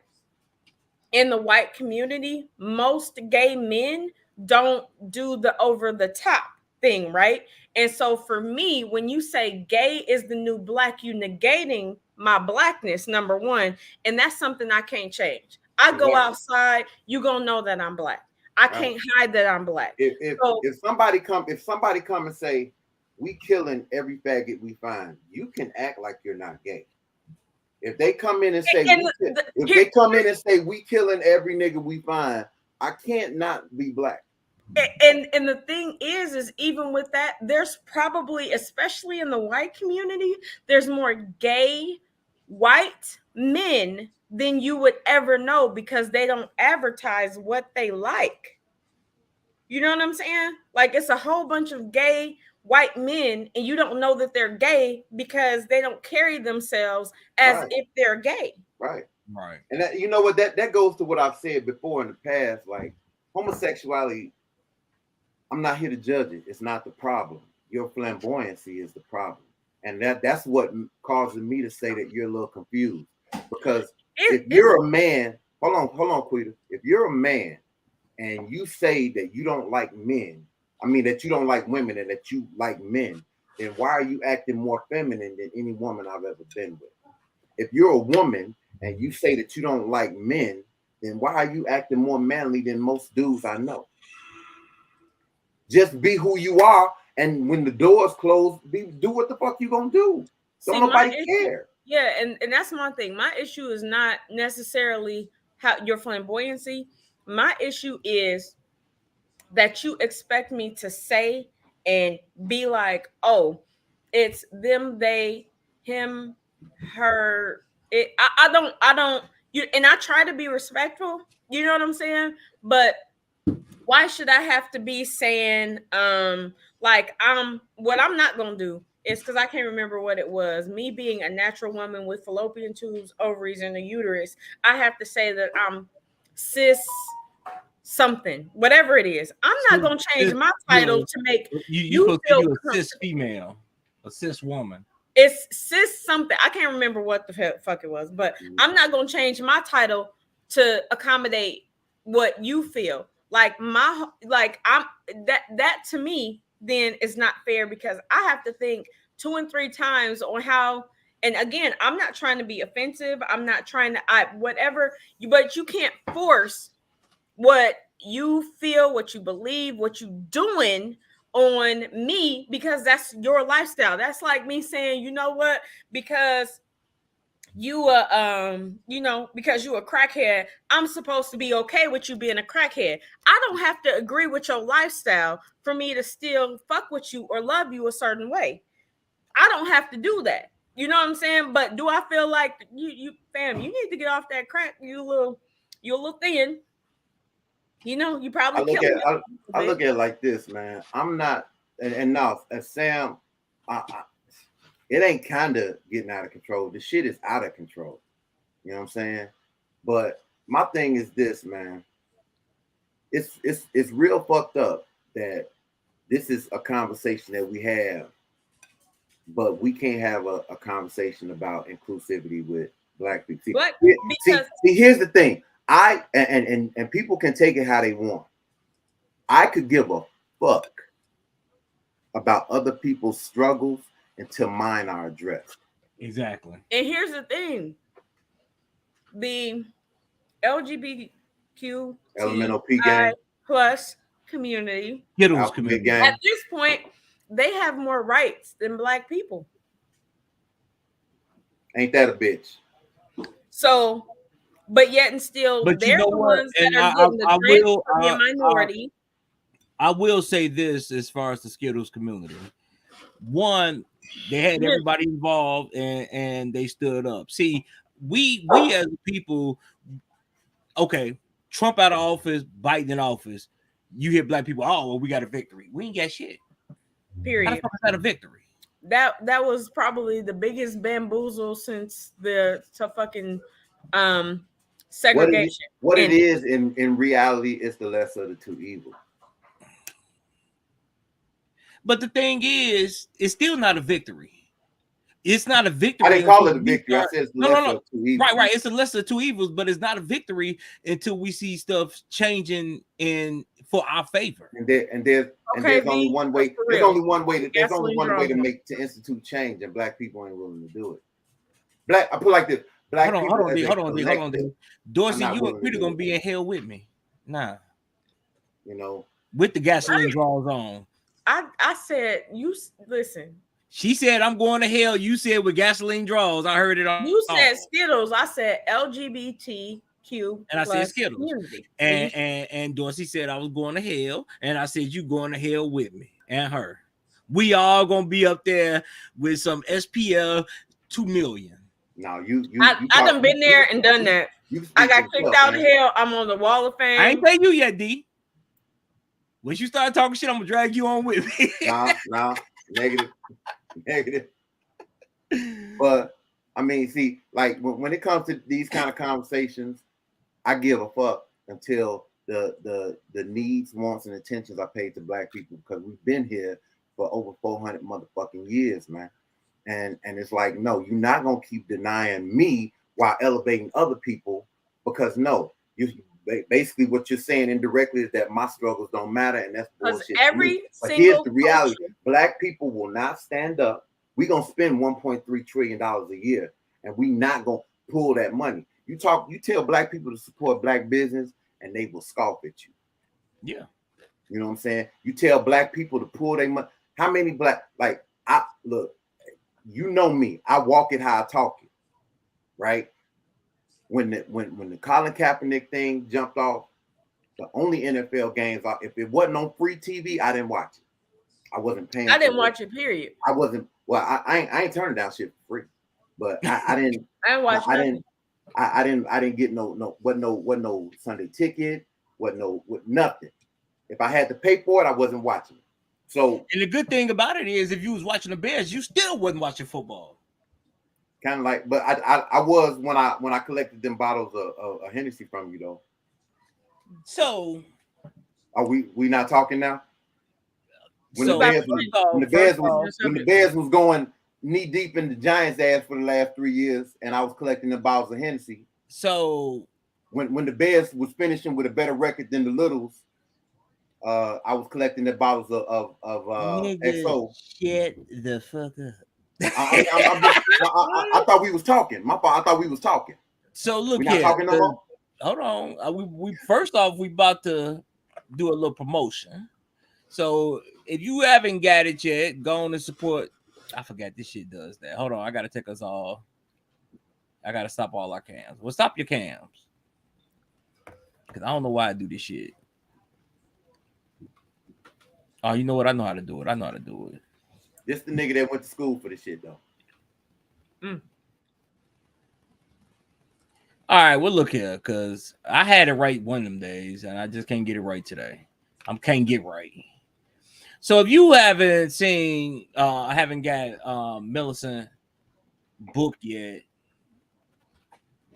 in the white community, most gay men don't do the over the top thing, right? And so for me, when you say gay is the new black, you negating my blackness, number one, and that's something I can't change. I go outside, you gonna know that I'm black. I can't hide that I'm black. If somebody come and say we killing every faggot we find, you can act like you're not gay. If they come in and say we killing every nigga we find, I can't not be black. And the thing is even with that, there's probably, especially in the white community, there's more gay white men than you would ever know, because they don't advertise what they like. You know what I'm saying? Like it's a whole bunch of gay white men, and you don't know that they're gay because they don't carry themselves as if they're gay. Right. Right. And that, you know what, that goes to what I've said before in the past. Like homosexuality, I'm not here to judge it. It's not the problem. Your flamboyancy is the problem. And that's what causes me to say that you're a little confused. Because if you're a man, hold on, Quita. If you're a man and you say that you don't like men, I mean that you don't like women and that you like men, then why are you acting more feminine than any woman I've ever been with? If you're a woman and you say that you don't like men, then why are you acting more manly than most dudes I know? Just be who you are, and when the doors close, do what the fuck you gonna do. Don't nobody care. Yeah, and that's my thing. My issue is not necessarily how your flamboyancy. My issue is that you expect me to say and be like, oh, it's them, they, him, her. I don't. And I try to be respectful. You know what I'm saying? But why should I have to be saying like what I'm not gonna do is, because I can't remember what it was, me being a natural woman with fallopian tubes, ovaries, and a uterus, I have to say that I'm cis something, whatever it is. I'm not gonna change my title to make you feel a cis female, a cis woman. It's cis something. I can't remember what the fuck it was, but I'm not gonna change my title to accommodate what you feel. Like I'm that to me then is not fair, because I have to think 2 and 3 times on how. And again, I'm not trying to be offensive. I'm not trying to whatever you, but you can't force what you feel, what you believe, what you doing on me, because that's your lifestyle. That's like me saying, you know what, because you you know, because you a crackhead, I'm supposed to be okay with you being a crackhead. I don't have to agree with your lifestyle for me to still fuck with you or love you a certain way. I don't have to do that. You know what I'm saying? But do I feel like you fam, you need to get off that crack, you a little thin. You know, you I probably look killing at yourself a I bit. look at it like this, man. I'm not, and now as Sam, it ain't kind of getting out of control. The shit is out of control. You know what I'm saying? But my thing is this, man. It's real fucked up that this is a conversation that we have, but we can't have a conversation about inclusivity with black people. But See, because here's the thing. And people can take it how they want. I could give a fuck about other people's struggles until mine are addressed. Exactly. and here's the thing, the Elemental P gang, LGBTQI plus community Skittles alphabet community. at gang. this point, they have more rights than black people. Ain't that a bitch? So, but yet and still, But you they're know the what? ones that And are getting the I grants will for being minority. I will say this as far as the Skittles community. One, they had everybody involved and they stood up. See, we as people, okay, Trump out of office, Biden in office. You hear black people, oh, well, we got a victory. We ain't got shit. How the Period. fuck is that a victory? That was probably the biggest bamboozle since the to fucking segregation. What it And is in reality is the lesser of the two evils. But the thing is, it's still not a victory. It's not a I victory didn't call until it a we victory. I start. said it's the No, no, lesser no. of two evils. Right. It's a lesser of two evils, but it's not a victory until we see stuff changing in for our favor. And there's okay, only V, one way. for There's real. only one way. There's only Gasoline one way draws. to institute change, and black people ain't willing to do it. I put it like this: black Hold people on, as D, a hold on, D, hold on, collective D. Dorsey, are not you and willing to Peter do gonna it. be in hell with me. Nah, You know, with the gasoline draws on. I said you listen. She said, "I'm going to hell." You said with gasoline draws. I heard it all. You said Skittles. I said LGBTQ And I said plus Skittles. community. And Dorsey said I was going to hell. And I said, you going to hell with me and her. We all gonna be up there with some SPL 2 million. now I done been there and done that. I got kicked out of hell. I'm on the wall of fame. I ain't tell you yet, D. Once you start talking shit, I'm gonna drag you on with me. Nah, negative. But I mean, see, like when it comes to these kind of conversations, I give a fuck until the needs, wants, and attentions are paid to black people, because we've been here for over 400 motherfucking years, man. And it's like, no, you're not gonna keep denying me while elevating other people, because no, you basically what you're saying indirectly is that my struggles don't matter, and that's bullshit. But here's the reality: black people will not stand up. We're gonna spend $1.3 trillion a year, and we not gonna pull that money. You tell black people to support black business, and they will scoff at you. Yeah. You know what I'm saying? You tell black people to pull their money. How many black, look, you know me, I walk it how I talk it, right? When the Colin Kaepernick thing jumped off, the only NFL games, if it wasn't on free TV, I didn't watch it. I wasn't paying. I didn't watch it. Period. I wasn't. Well, I ain't turning down shit for free, but I didn't. I didn't watch. I didn't get no Sunday ticket. What nothing. If I had to pay for it, I wasn't watching it. So, and the good thing about it is, if you was watching the Bears, you still wasn't watching football. Kind of like, but I was when I collected them bottles of Hennessy from you, though. So, are we not talking now? When so the Bears was going knee deep in the Giants' ass for the last 3 years, and I was collecting the bottles of Hennessy. So when the Bears was finishing with a better record than the Littles, I was collecting the bottles of XO. Shut the fuck up. I thought we was talking. My fault. I thought we was talking. So look here. Talking no more? Hold on. We first off, we about to do a little promotion. So if you haven't got it yet, go on and support. I forgot this shit does that. Hold on, I gotta take us all I gotta stop all our cams. Well, stop your cams. Cause I don't know why I do this shit. Oh, you know what? I know how to do it. I know how to do it. This the nigga that went to school for this shit though. All right, well look here, cause I had it right one of them days, and I just can't get it right today. I can't get right. So if you haven't seen, I haven't got Millicent book yet.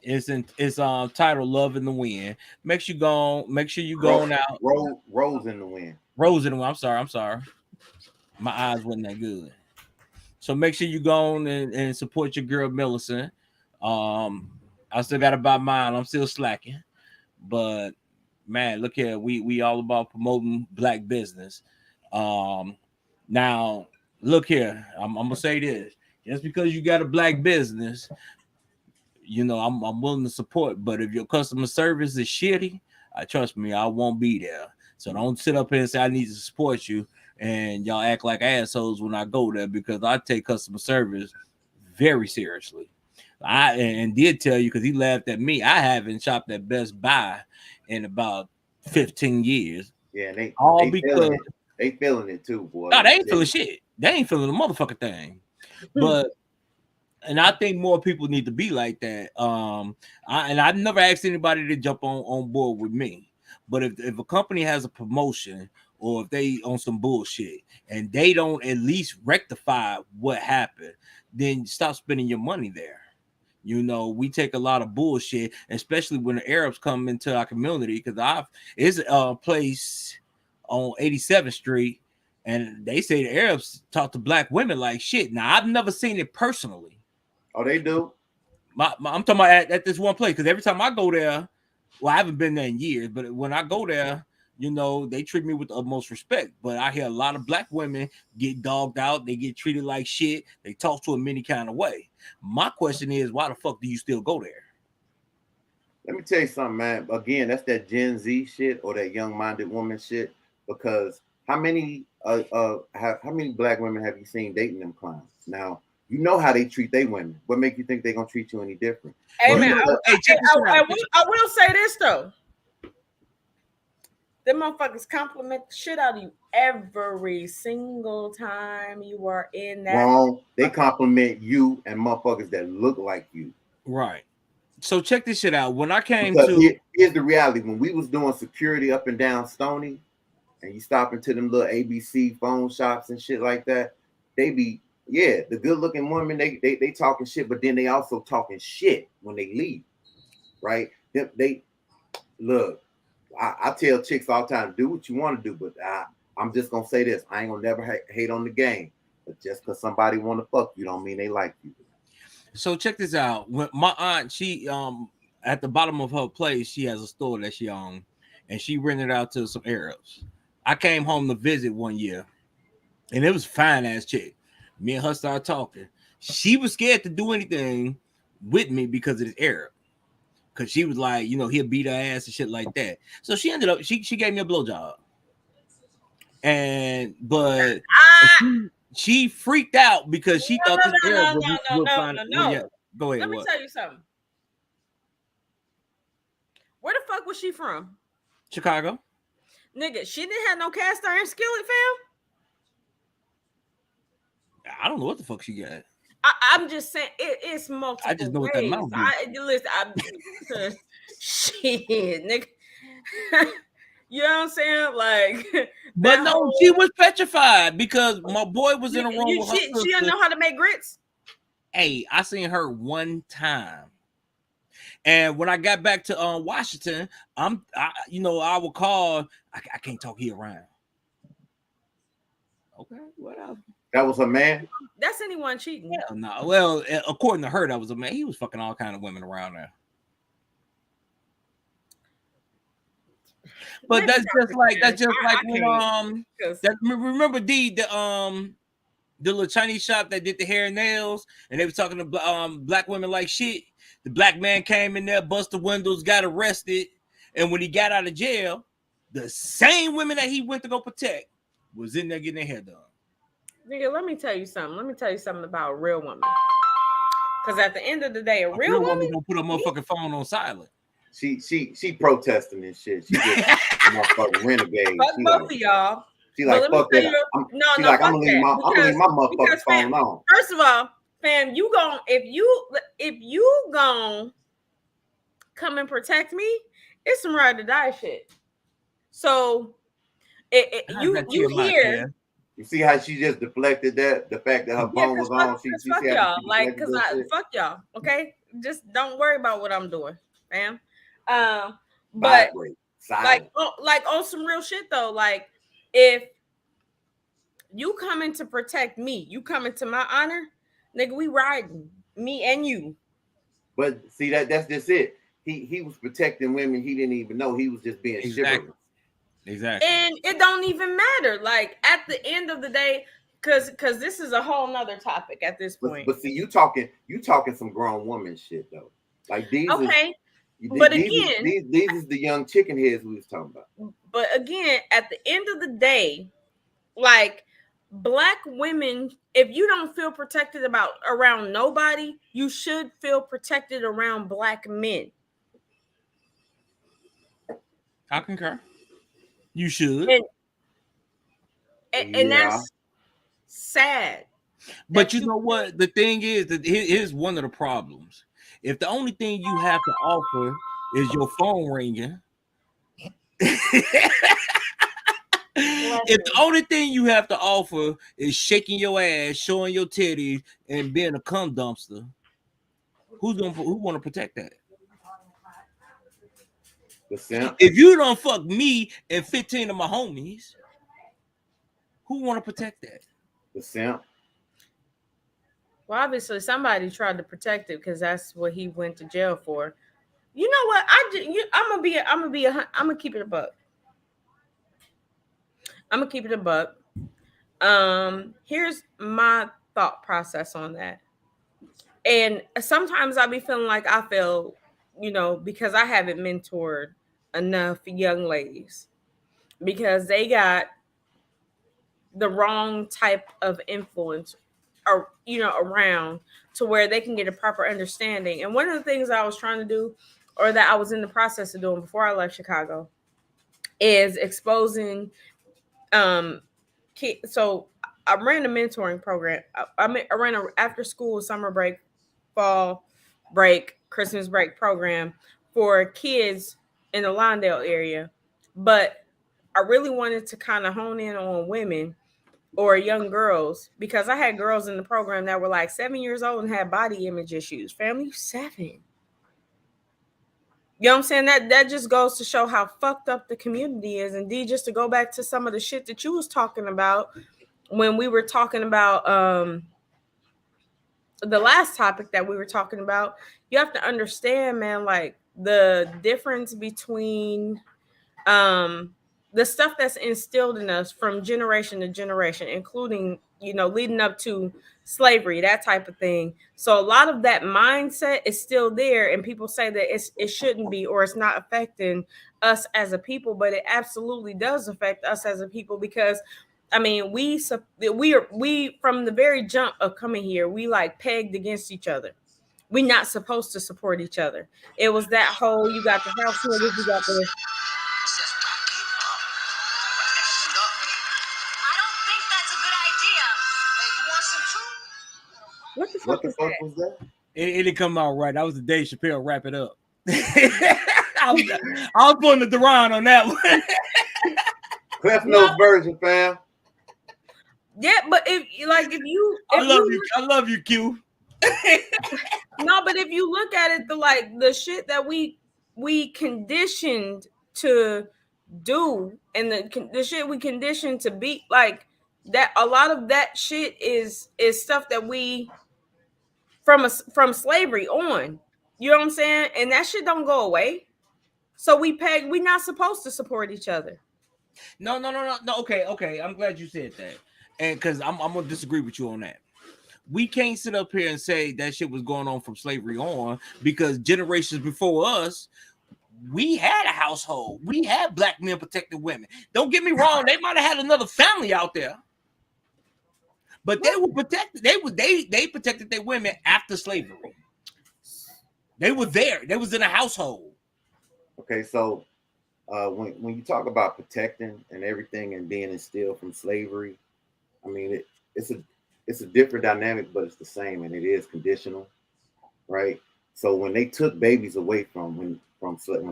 It's titled "Love in the Wind." Make sure you going out. Rose in the Wind. Rose in the Wind. I'm sorry. My eyes wasn't that good. So make sure you go on and support your girl Millicent. I still got to buy mine. I'm still slacking, but man, look here. We all about promoting black business. Now look here. I'm gonna say this. Just because you got a black business, you know, I'm willing to support. But if your customer service is shitty, trust me, I won't be there. So don't sit up here and say I need to support you, and y'all act like assholes when I go there, because I take customer service very seriously. I did tell you, because he laughed at me, I haven't shopped at Best Buy in about 15 years. Yeah, they because they feeling it too, boy. No, they ain't feeling shit. They ain't feeling the motherfucking thing. But and I think more people need to be like that. I've never asked anybody to jump on board with me. But if a company has a promotion, or if they on some bullshit and they don't at least rectify what happened, then stop spending your money there. You know, we take a lot of bullshit, especially when the Arabs come into our community. Because it's a place on 87th Street, and they say the Arabs talk to black women like shit. Now, I've never seen it personally. Oh, they do? I'm talking about at this one place, because every time I go there, well, I haven't been there in years, but when I go there, you know, they treat me with the utmost respect. But I hear a lot of black women get dogged out. They get treated like shit. They talk to them any kind of way. My question is, why the fuck do you still go there? Let me tell you something, man. Again, that's that Gen Z shit, or that young-minded woman shit. Because how many black women have you seen dating them clowns? Now, you know how they treat they women. What make you think they're gonna treat you any different? Hey, man, I will say this though. Them motherfuckers compliment the shit out of you every single time you are in that. Wrong. They compliment you and motherfuckers that look like you. Right. So check this shit out. When I came here's the reality. When we was doing security up and down Stony, and you stop into them little ABC phone shops and shit like that, they be, yeah, the good looking women, they talking shit, but then they also talking shit when they leave. Right? They look. I tell chicks all the time, do what you want to do, but I'm just gonna say this: I ain't gonna never hate on the game. But just because somebody want to fuck you, don't mean they like you. So check this out. When my aunt, she at the bottom of her place, she has a store that she owned, and she rented out to some Arabs. I came home to visit one year, and it was a fine ass chick. Me and her started talking. She was scared to do anything with me because it is Arab. Because she was like, you know, he'll beat her ass and shit like that. So she ended up, she gave me a blowjob. But she freaked out because she thought this Arab would find. Yeah, go ahead. Let me tell you something. Where the fuck was she from? Chicago. Nigga, she didn't have no cast iron skillet, fam. I don't know what the fuck she got. I'm just saying it's multiple. I just know ways. what that mouth Listen, shit, nigga. You know what I'm saying? Like, but no, she was petrified because my boy was in a room with her sister. She didn't know how to make grits. Hey, I seen her one time. And when I got back to Washington, I would call. I can't talk here around. Okay, whatever. That was her man. That's anyone cheating. Hell no. Well, according to her, that was a man. He was fucking all kind of women around there. But that's just like when remember the little Chinese shop that did the hair and nails, and they was talking to black women like shit. The black man came in there, busted windows, got arrested, and when he got out of jail, the same women that he went to go protect was in there getting their hair done. Nigga, let me tell you something. Let me tell you something about a real woman. Because at the end of the day, a A real real woman woman, don't put a motherfucking phone on silent. She protesting and shit. She just motherfucking renegade. fuck She both like, of y'all. she But like let me fuck tell that. you, no, She no, like, I'm fuck gonna leave that. my motherfucking Fam, phone on. first of all, fam, you gon' if you gon' come and protect me, it's some ride or die shit. So How's that you TMI, hear. Kev? You see how she just deflected that? The fact that her Yeah, phone was on. She fuck see how y'all. she Like, deflected that shit. fuck y'all. Okay, just don't worry about what I'm doing, fam. But Vibrate. Silent. like on some real shit though. Like, if you coming to protect me, you coming to my honor, nigga. We riding, me and you. But see that's just it. He was protecting women he didn't even know. He was just being chivalrous. Exactly. And it don't even matter. Like at the end of the day, because this is a whole nother topic at this point. But see, you talking some grown woman shit though. Like these okay. But these is the young chicken heads we was talking about. But again, at the end of the day, like black women, if you don't feel protected around nobody, you should feel protected around black men. I concur. You should. And that's sad. But you know what? The thing is that here's one of the problems. If the only thing you have to offer is your phone ringing, if the only thing you have to offer is shaking your ass, showing your titties, and being a cum dumpster, who want to protect that? If you don't fuck me and 15 of my homies, who want to protect that? The simp. Well, obviously somebody tried to protect it because that's what he went to jail for. You know what? I'm gonna keep it a buck. I'm gonna keep it a buck. Here's my thought process on that. And sometimes I be feeling like I feel, because I haven't mentored enough young ladies because they got the wrong type of influence or around to where they can get a proper understanding. And one of the things I was trying to do, or that I was in the process of doing before I left Chicago, is exposing kids. So I ran a mentoring program. I ran an after school, summer break, fall break, Christmas break program for kids in the Lawndale area. But I really wanted to kind of hone in on women or young girls because I had girls in the program that were like 7 years old and had body image issues. Family 7. You know what I'm saying? That just goes to show how fucked up the community is. And D, just to go back to some of the shit that you was talking about when we were talking about the last topic that we were talking about, you have to understand, man, like the difference between the stuff that's instilled in us from generation to generation, including, leading up to slavery, that type of thing. So a lot of that mindset is still there, and people say that it shouldn't be, or it's not affecting us as a people, but it absolutely does affect us as a people because I mean, we from the very jump of coming here, we like pegged against each other. We're not supposed to support each other. It was that whole you got the house niggas, you got the What the fuck was that? It didn't come out right. That was the Dave Chappelle wrap it up. I was putting the Duran on that one. Cliff Notes version, fam. Yeah, but if you, I love you, Q. No, but if you look at it, the shit that we conditioned to do, and the shit we conditioned to be like that, a lot of that shit is stuff that we from slavery on. You know what I'm saying? And that shit don't go away. So we not supposed to support each other. No. Okay. I'm glad you said that, and because I'm gonna disagree with you on that. We can't sit up here and say that shit was going on from slavery on because generations before us, we had a household. We had black men protecting women. Don't get me wrong; they might have had another family out there, But they were protected. They protected their women after slavery. They were there. They was in a household. Okay, so when you talk about protecting and everything and being instilled from slavery, I mean it's a different dynamic, but it's the same, and it is conditional, right? So when they took babies away when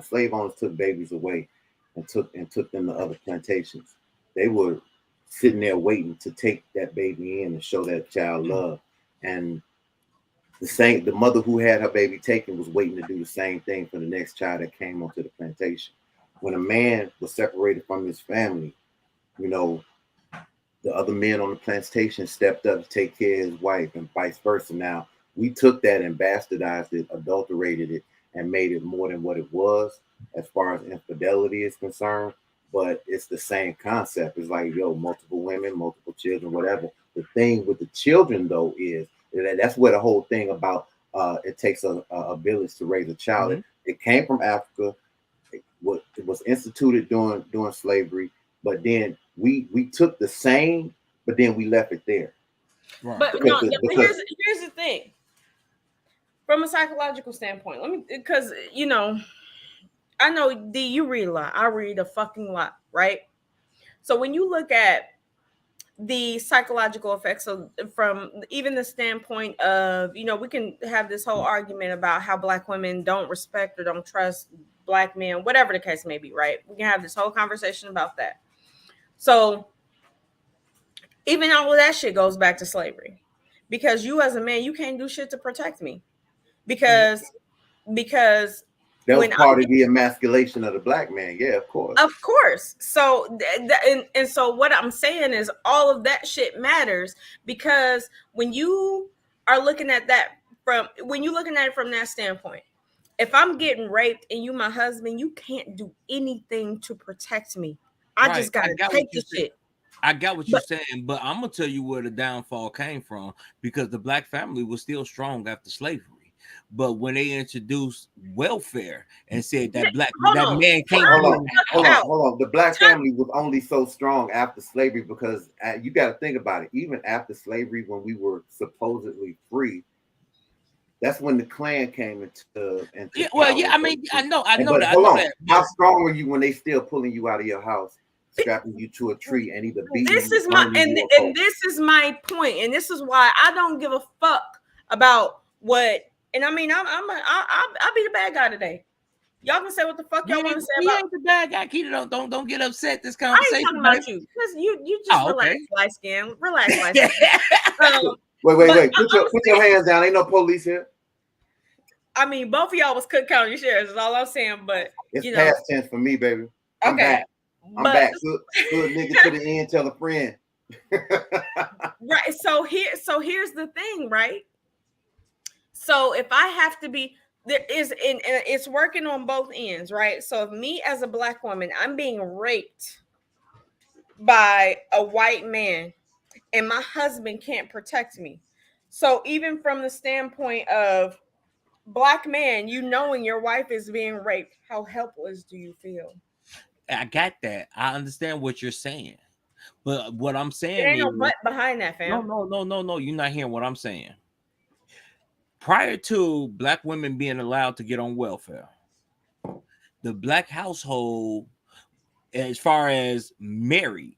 slave owners took babies away and took them to other plantations, they were sitting there waiting to take that baby in and show that child love. And the mother who had her baby taken was waiting to do the same thing for the next child that came onto the plantation. When a man was separated from his family, you know, the other men on the plantation stepped up to take care of his wife and vice versa. Now, we took that and bastardized it, adulterated it, and made it more than what it was as far as infidelity is concerned. But it's the same concept. It's like, multiple women, multiple children, whatever. The thing with the children, though, is that's where the whole thing about it takes a village to raise a child. Mm-hmm. It came from Africa. It was instituted during slavery, but then we took the same, but then we left it there. Right. But here's the thing. From a psychological standpoint, because I know D, you read a lot. I read a fucking lot, right? So when you look at the psychological effects from even the standpoint of, we can have this whole argument about how Black women don't respect or don't trust Black men, whatever the case may be, right? We can have this whole conversation about that. So even all of that shit goes back to slavery, because you as a man, you can't do shit to protect me because that was part of the emasculation of the Black man. Yeah, of course. Of course. So, and so what I'm saying is all of that shit matters, because when you are looking at it from that standpoint, if I'm getting raped and you my husband, you can't do anything to protect me. I just gotta take the shit. I got what you're saying, but I'm gonna tell you where the downfall came from, because the Black family was still strong after slavery. But when they introduced welfare and said that man can't hold on. The Black family was only so strong after slavery because you got to think about it. Even after slavery, when we were supposedly free, that's when the Klan came into yeah. Well, yeah. I mean, I know that. Hold on. How strong were you when they still pulling you out of your house, strapping you to a tree, and either beating you? This is my point, and this is why I don't give a fuck about what. And I mean, I'll be the bad guy today. Y'all can say what the fuck y'all want to say about. You ain't the bad guy, Keita. Don't get upset. This conversation. I ain't talking about you, because you just relax, light skin. Relax, light skin. Wait. Put your hands down. Ain't no police here. I mean, both of y'all was Cook County sheriffs. Is all I'm saying. But it's past tense for me, baby. I'm back. I'm back. Good nigga to the end. Tell a friend. Right. So here's the thing, right? So if I have to be, there is, and it's working on both ends, right? So if me as a Black woman, I'm being raped by a white man and my husband can't protect me. So even from the standpoint of Black man, knowing your wife is being raped, how helpless do you feel? I got that. I understand what you're saying. But what I'm saying there ain't no butt behind that, fam. No. You're not hearing what I'm saying. Prior to Black women being allowed to get on welfare, the Black household, as far as married,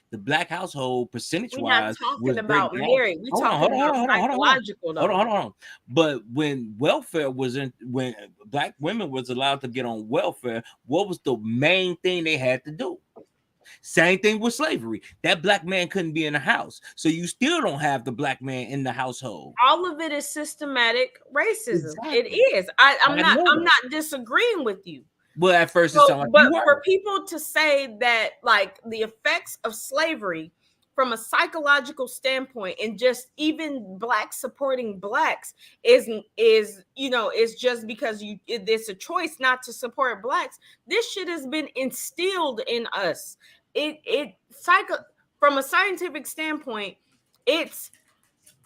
the Black household percentage-wise, we're not talking about married. We're talking about psychological, though. Hold on. But when welfare when Black women was allowed to get on welfare, what was the main thing they had to do? Same thing with slavery. That Black man couldn't be in the house. So you still don't have the Black man in the household. All of it is systematic racism. Exactly. It is. I'm not disagreeing with you. Well, at first it sounded like you were. For people to say that, like, the effects of slavery from a psychological standpoint, and just even Black supporting Blacks is just because it's a choice not to support Blacks. This shit has been instilled in us. From a scientific standpoint, it's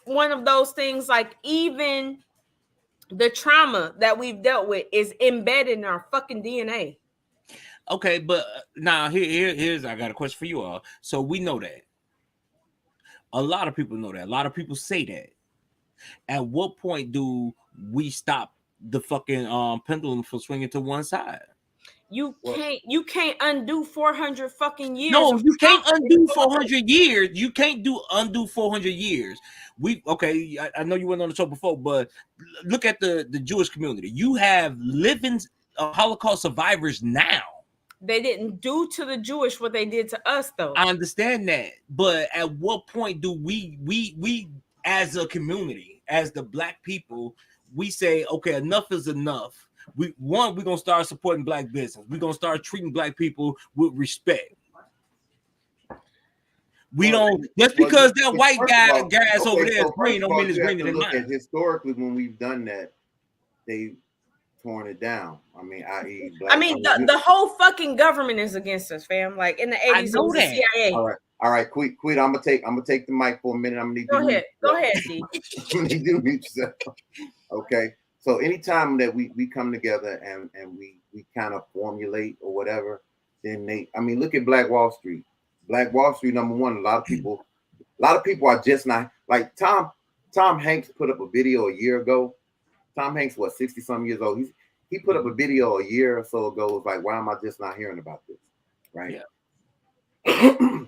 one of those things, like, even the trauma that we've dealt with is embedded in our fucking DNA. Okay, but now here's I got a question for you all. So we know that. A lot of people know that. A lot of people say that. At what point do we stop the fucking pendulum from swinging to one side? You can't undo 400 fucking years. No, of you can't trauma. undo 400 years. You can't undo 400 years. I know you went on the show before, but look at the Jewish community. You have living Holocaust survivors now. They didn't do to the Jewish what they did to us, though. I understand that, but at what point do we as a community, as the Black people, we say, okay, enough is enough. We're gonna start supporting Black business. We're gonna start treating Black people with respect. We don't just because that white guy over there is green don't mean it's greener than mine. Historically, when we've done that, they've torn it down. I mean, i.e., the whole fucking government is against us, fam. Like in the 80s, it was the CIA. All right, quit. I'm gonna take the mic for a minute. I'm gonna need go ahead, D. I'm gonna need you to mute yourself. Okay. So anytime that we come together and we kind of formulate or whatever, then look at Black Wall Street. Black Wall Street, number one, a lot of people are just not like Tom Hanks put up a video a year ago. Tom Hanks was 60-some years old. He put up a video a year or so ago. It was like, why am I just not hearing about this? Right. Yeah.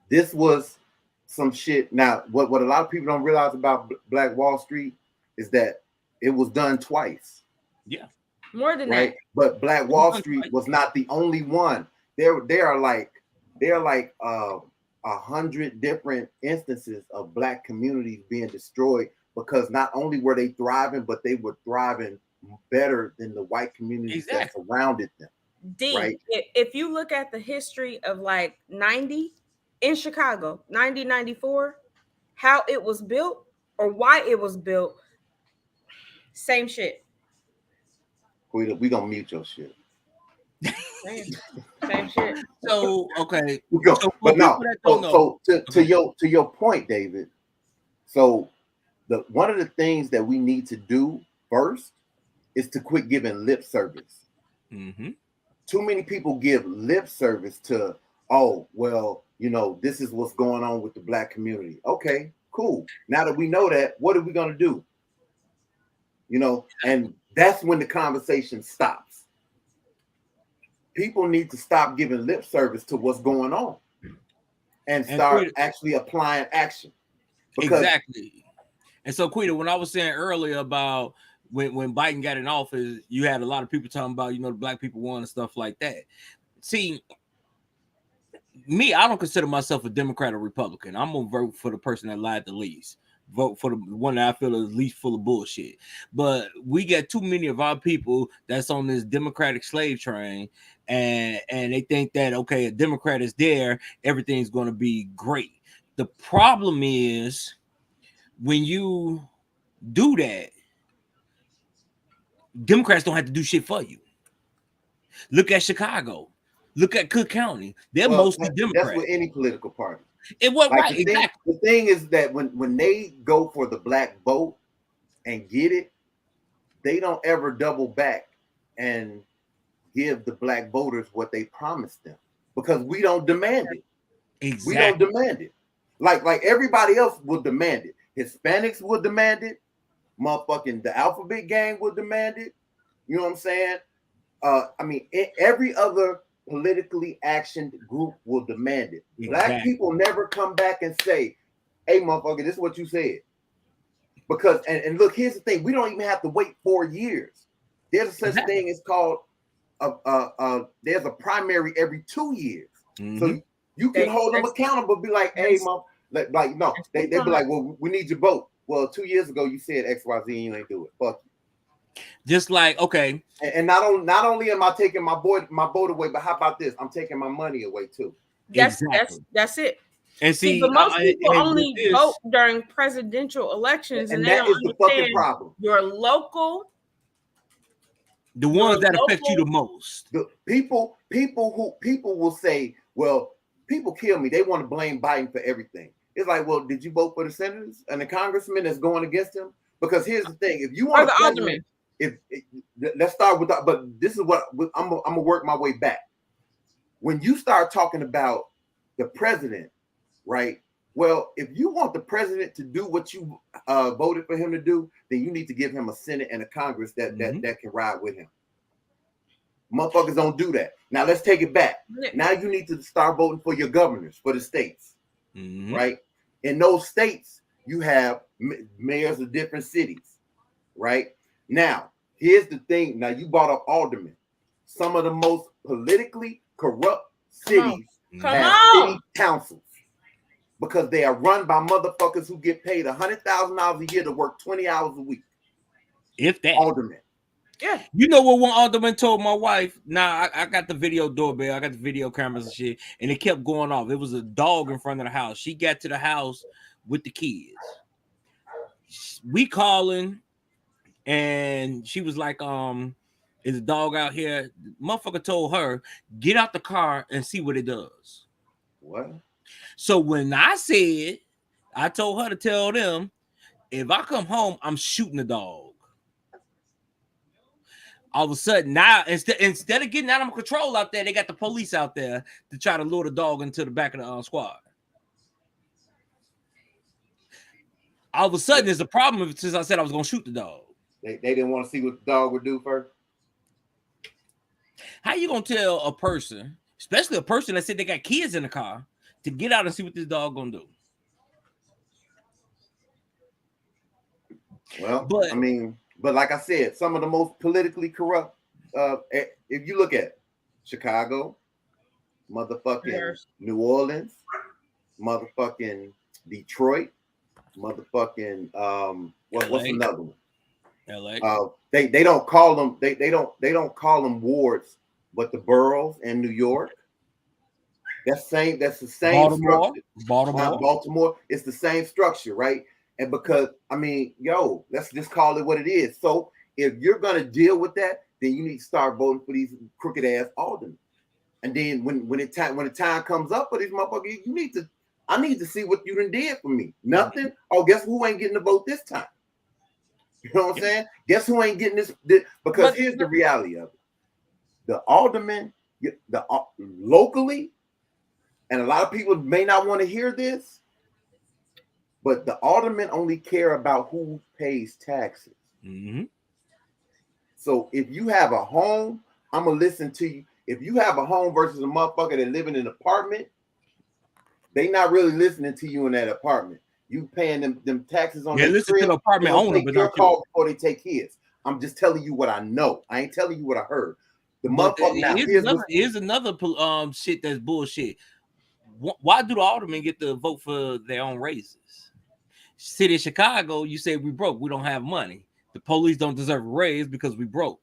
This was some shit. Now, what a lot of people don't realize about Black Wall Street is that it was done twice. Yeah. More than that. But Black Wall Street was not the only one. There are like 100 different instances of Black communities being destroyed because not only were they thriving, but they were thriving better than the white communities that surrounded them. Right? If you look at the history of like 90 in Chicago, 94, how it was built or why it was built, same shit. We gonna mute your shit. Same shit. So okay. But no. So to your point, David. So one of the things that we need to do first is to quit giving lip service. Mm-hmm. Too many people give lip service to, oh, well, this is what's going on with the Black community. Okay, cool. Now that we know that, what are we gonna do? And that's when the conversation stops. People need to stop giving lip service to what's going on and start actually applying action. Exactly. And so, Quita, when I was saying earlier about when Biden got in office, you had a lot of people talking about, the Black people won and stuff like that. See, me, I don't consider myself a Democrat or Republican. I'm going to vote for the person that lied the least. Vote for the one that I feel is least full of bullshit. But we got too many of our people that's on this Democratic slave train, and they think that, okay, a Democrat is there, everything's going to be great. The problem is when you do that, Democrats don't have to do shit for you. Look at Chicago. Look at Cook County. They're mostly Democrats. That's with any political party. It was right. Exactly. The thing is that when they go for the Black vote and get it, they don't ever double back and give the Black voters what they promised them because we don't demand it. Exactly. We don't demand it. Like everybody else would demand it. Hispanics would demand it. Motherfucking the Alphabet Gang would demand it. You know what I'm saying? Every other politically actioned group will demand it. Exactly. Black people never come back and say, hey, motherfucker, this is what you said. Because, and look, here's the thing. We don't even have to wait 4 years. There's a such thing as called, there's a primary every 2 years. Mm-hmm. So you can hold them accountable, be like, hey, no, they be like, well, we need your vote. Well, 2 years ago, you said X, Y, Z, and you ain't do it. Fuck you. Just like, okay. And not only am I taking my vote away, but how about this? I'm taking my money away too. That's it. And see, but most people only vote during presidential elections, and they that don't is the fucking problem. Your local, the ones that affect you the most. The people will say, well, people kill me. They want to blame Biden for everything. It's like, well, did you vote for the senators and the congressmen that's going against him? Because here's the thing: if you want the aldermen. Let's start with that, but this is what I'm gonna work my way back. When you start talking about the president, right? Well, if you want the president to do what you voted for him to do, then you need to give him a Senate and a Congress that can ride with him. Motherfuckers don't do that. Now let's take it back. Now you need to start voting for your governors for the states, right? In those states, you have mayors of different cities, right? Now, here's the thing. Now you brought up aldermen. Some of the most politically corrupt cities have city councils because they are run by motherfuckers who get paid $100,000 a year to work 20 hours a week. If that. Aldermen. Yeah. You know what one alderman told my wife? Nah, I got the video doorbell. I got the video cameras and shit. And it kept going off. It was a dog in front of the house. She got to the house with the kids. We calling. And she was like, is a dog out here? Motherfucker told her, get out the car and see what it does. What? So when I told her to tell them, if I come home, I'm shooting the dog. All of a sudden, now instead of getting out of control out there, they got the police out there to try to lure the dog into the back of the squad. All of a sudden, there's a problem since I said I was going to shoot the dog. They didn't want to see what the dog would do first. How you going to tell a person, especially a person that said they got kids in the car, to get out and see what this dog going to do? Well, but like I said, some of the most politically corrupt, if you look at Chicago, motherfucking New Orleans, motherfucking Detroit, motherfucking what's another one? LA. They don't call them they don't call them wards, but the boroughs in New York. That's the same structure. Baltimore. It's the same structure, right? And because let's just call it what it is. So if you're gonna deal with that, then you need to start voting for these crooked ass aldermen. And then when the time comes up for these motherfuckers, I need to see what you done did for me. Nothing. Oh, guess who ain't getting the vote this time? You know what I'm saying? Guess who ain't getting this? Because here's the reality of it: the aldermen, locally, and a lot of people may not want to hear this. But the aldermen only care about who pays taxes. So if you have a home, I'm going to listen to you. If you have a home versus a motherfucker that live in an apartment, they not really listening to you in that apartment. You paying them taxes on their listen to the apartment owner, but your call before they take his. I'm just telling you what I know. I ain't telling you what I heard. The motherfucker. Here's another shit that's bullshit. Why do the aldermen get to vote for their own raises? City of Chicago, you say we broke, we don't have money. The police don't deserve a raise because we broke.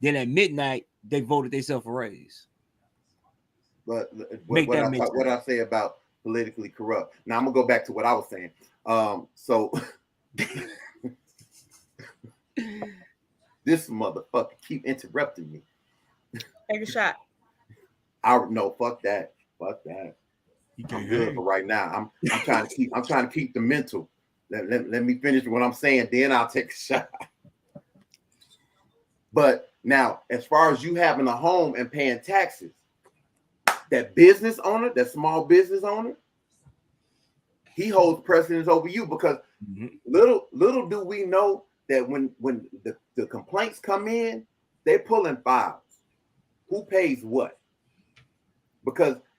Then at midnight, they voted themselves a raise. But what I say about politically corrupt. Now I'm gonna go back to what I was saying. So this motherfucker keep interrupting me. Take a shot. No, fuck that. Fuck that. I'm good for right now. I'm trying to keep the mental. Let me finish what I'm saying, then I'll take a shot. But now, as far as you having a home and paying taxes, that business owner, that small business owner, he holds precedence over you because little do we know that when the complaints come in, they're pulling files. Who pays what?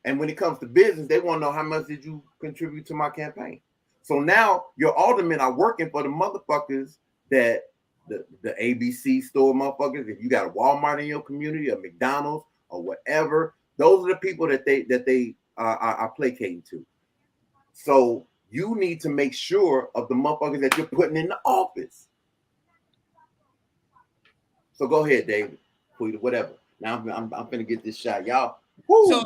And when it comes to business, they want to know how much did you contribute to my campaign. So now your aldermen are working for the motherfuckers that the ABC store motherfuckers. If you got a Walmart in your community, a McDonald's or whatever, those are the people that they are placating to. So you need to make sure of the motherfuckers that you're putting in the office. So go ahead, David, whatever. Now I'm gonna get this shot, y'all. Woo.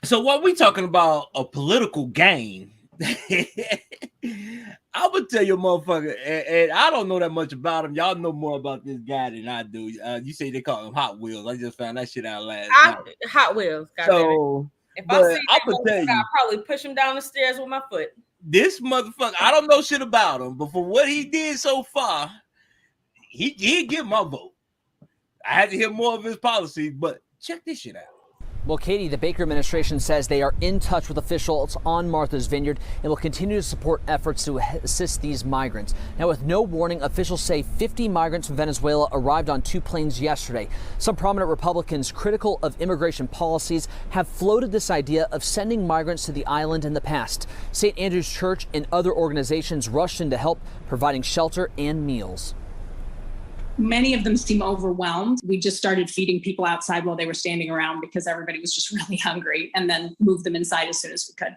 So what we talking about a political game? I would tell you, motherfucker, and I don't know that much about him. Y'all know more about this guy than I do. You say they call him Hot Wheels. I just found that shit out last night. Hot Wheels. So if I see that, I'll probably push him down the stairs with my foot. This motherfucker, I don't know shit about him, but for what he did so far, he get my vote. I had to hear more of his policy, but check this shit out. Well, Katie, the Baker administration says they are in touch with officials on Martha's Vineyard and will continue to support efforts to assist these migrants. Now, with no warning, officials say 50 migrants from Venezuela arrived on 2 planes yesterday. Some prominent Republicans critical of immigration policies have floated this idea of sending migrants to the island in the past. St. Andrew's Church and other organizations rushed in to help, providing shelter and meals. Many of them seem overwhelmed. We just started feeding people outside while they were standing around because everybody was just really hungry, and then moved them inside as soon as we could.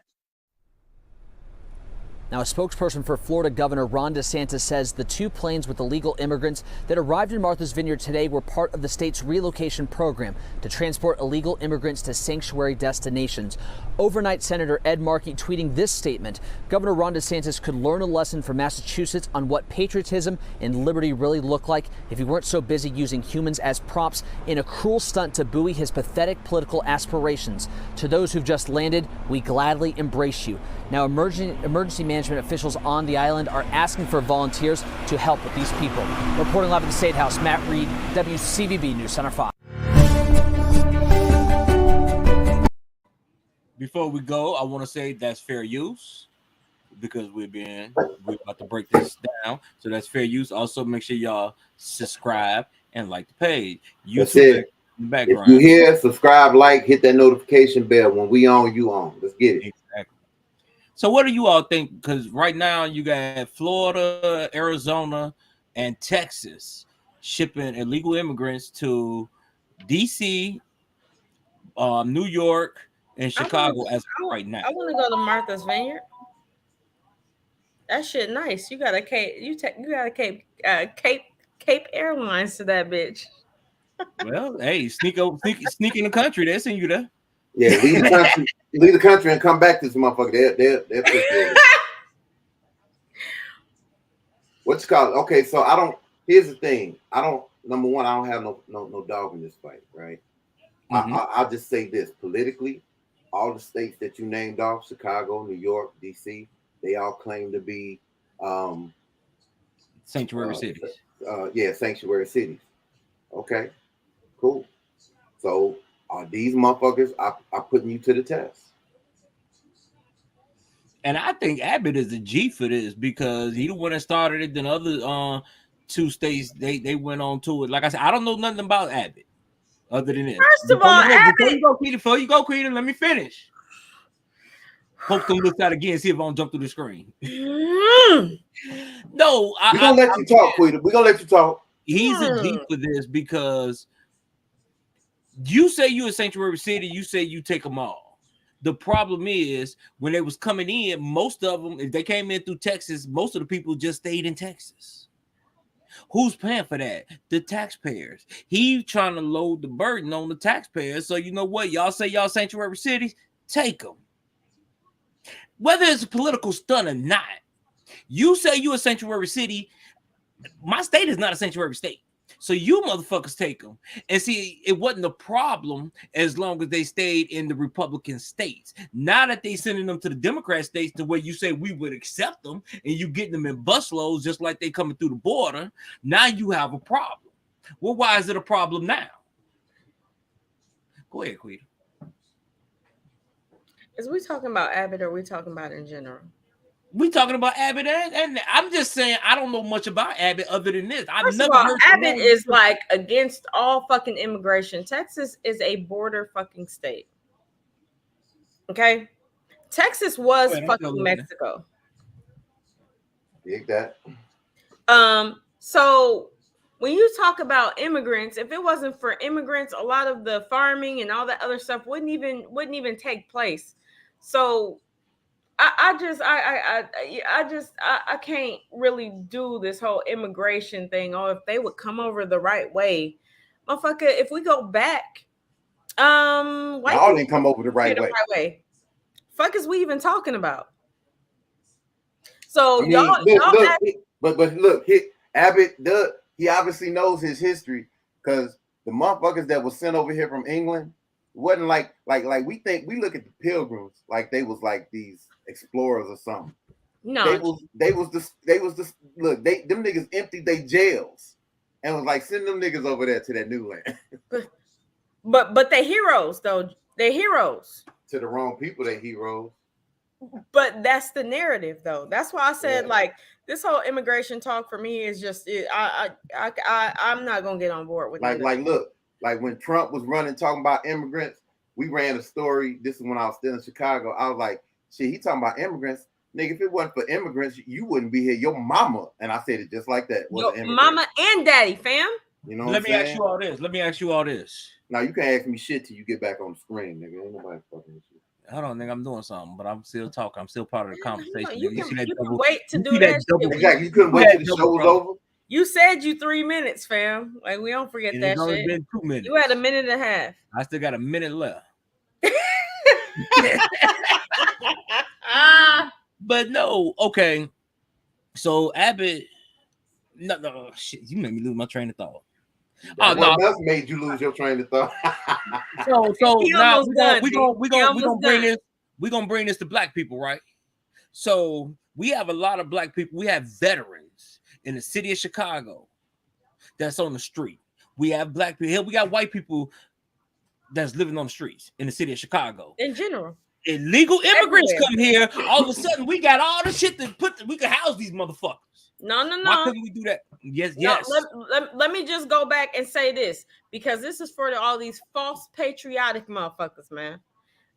Now, a spokesperson for Florida Governor Ron DeSantis says the 2 planes with illegal immigrants that arrived in Martha's Vineyard today were part of the state's relocation program to transport illegal immigrants to sanctuary destinations. Overnight, Senator Ed Markey tweeting this statement: Governor Ron DeSantis could learn a lesson from Massachusetts on what patriotism and liberty really look like if he weren't so busy using humans as props in a cruel stunt to buoy his pathetic political aspirations. To those who've just landed, we gladly embrace you. Now, emergency management officials on the island are asking for volunteers to help with these people. Reporting live at the State House, Matt Reed, WCVB News Center 5. Before we go, I want to say that's fair use because we're about to break this down. So that's fair use. Also, make sure y'all subscribe and like the page. That's it. If you hear, subscribe, like, hit that notification bell. When we on, you on. Let's get it. Exactly. So what do you all think? Because right now you got Florida, Arizona, and Texas shipping illegal immigrants to DC, New York, and Chicago as of right now. I want to go to Martha's Vineyard. That shit nice. You got a Cape. You got a Cape Airlines to that bitch. Well, hey, sneak in the country. They send you there. Yeah, leave the country and come back to this motherfucker. They're what's called? Okay, so here's the thing. Number one, I don't have no dog in this fight, right? Mm-hmm. I'll just say this politically, all the states that you named off, Chicago, New York, DC, they all claim to be sanctuary cities. Sanctuary cities. Okay, cool. So these motherfuckers are putting you to the test. And I think Abbott is a G for this because he the one that started it. Then other 2 states they went on to it. Like I said, I don't know nothing about Abbott other than this. First of all, Abbott. Before you go, Quita, let me finish. Poke them looks out again, see if I don't jump through the screen. No, we're gonna let you talk, Quita. We're gonna let you talk. He's a G for this because you say you're a sanctuary city, you say you take them all. The problem is when they was coming in, most of them, if they came in through Texas, most of the people just stayed in Texas. Who's paying for that? The taxpayers. He trying to load the burden on the taxpayers. So you know what? Y'all say y'all sanctuary cities, take them. Whether it's a political stunt or not, you say you a sanctuary city. My state is not a sanctuary state. So you motherfuckers take them. And see, it wasn't a problem as long as they stayed in the Republican states. Now that they sending them to the Democrat states to where you say we would accept them and you getting them in busloads just like they coming through the border, now you have a problem. Well, why is it a problem now? Go ahead, Quita. Is we talking about Abbott or are we talking about in general? We talking about Abbott, and I'm just saying I don't know much about Abbott other than this. First of all, Abbott is like against all fucking immigration. Texas is a border fucking state. Okay, Texas was fucking Mexico. Dig that. So when you talk about immigrants, if it wasn't for immigrants, a lot of the farming and all that other stuff wouldn't even take place. So I can't really do this whole immigration thing. Or if they would come over the right way, motherfucker. If we go back, y'all didn't come over the right way. Fuck is we even talking about? So look, Abbott, he obviously knows his history because the motherfuckers that was sent over here from England wasn't like we think we look at the Pilgrims like they was like these explorers or something. No, they was look, them niggas emptied their jails and was like send them niggas over there to that new land. But they heroes though. They're heroes. To the wrong people, they're heroes. But that's the narrative, though. That's why I said, like, this whole immigration talk for me is just I'm not gonna get on board with it. Look, like when Trump was running talking about immigrants, we ran a story. This is when I was still in Chicago. I was like, shit, he talking about immigrants. Nigga, if it wasn't for immigrants, you wouldn't be here. Your mama, and I said it just like that. Your mama and daddy, fam. You know Let me ask you all this. Now you can ask me shit till you get back on the screen, nigga. Ain't nobody fucking with you. Hold on, nigga. I'm doing something, but I'm still talking. I'm still part of the conversation. You can wait to do that. Exactly. You couldn't wait till the show was over. You said you 3 minutes, fam. Like, we don't forget that It's only shit. been 2 minutes. You had a minute and a half. I still got a minute left. But no, okay. So Abbott, no, shit. You made me lose my train of thought. What else made you lose your train of thought? So now we're gonna bring this to black people, right? So we have a lot of black people. We have veterans in the city of Chicago that's on the street. We have black people here. We got white people that's living on the streets in the city of Chicago. In general. Illegal immigrants come here. All of a sudden, we got all the shit that we can house these motherfuckers. No. Why couldn't we do that? Yes. Let me just go back and say this, because this is for all these false patriotic motherfuckers, man.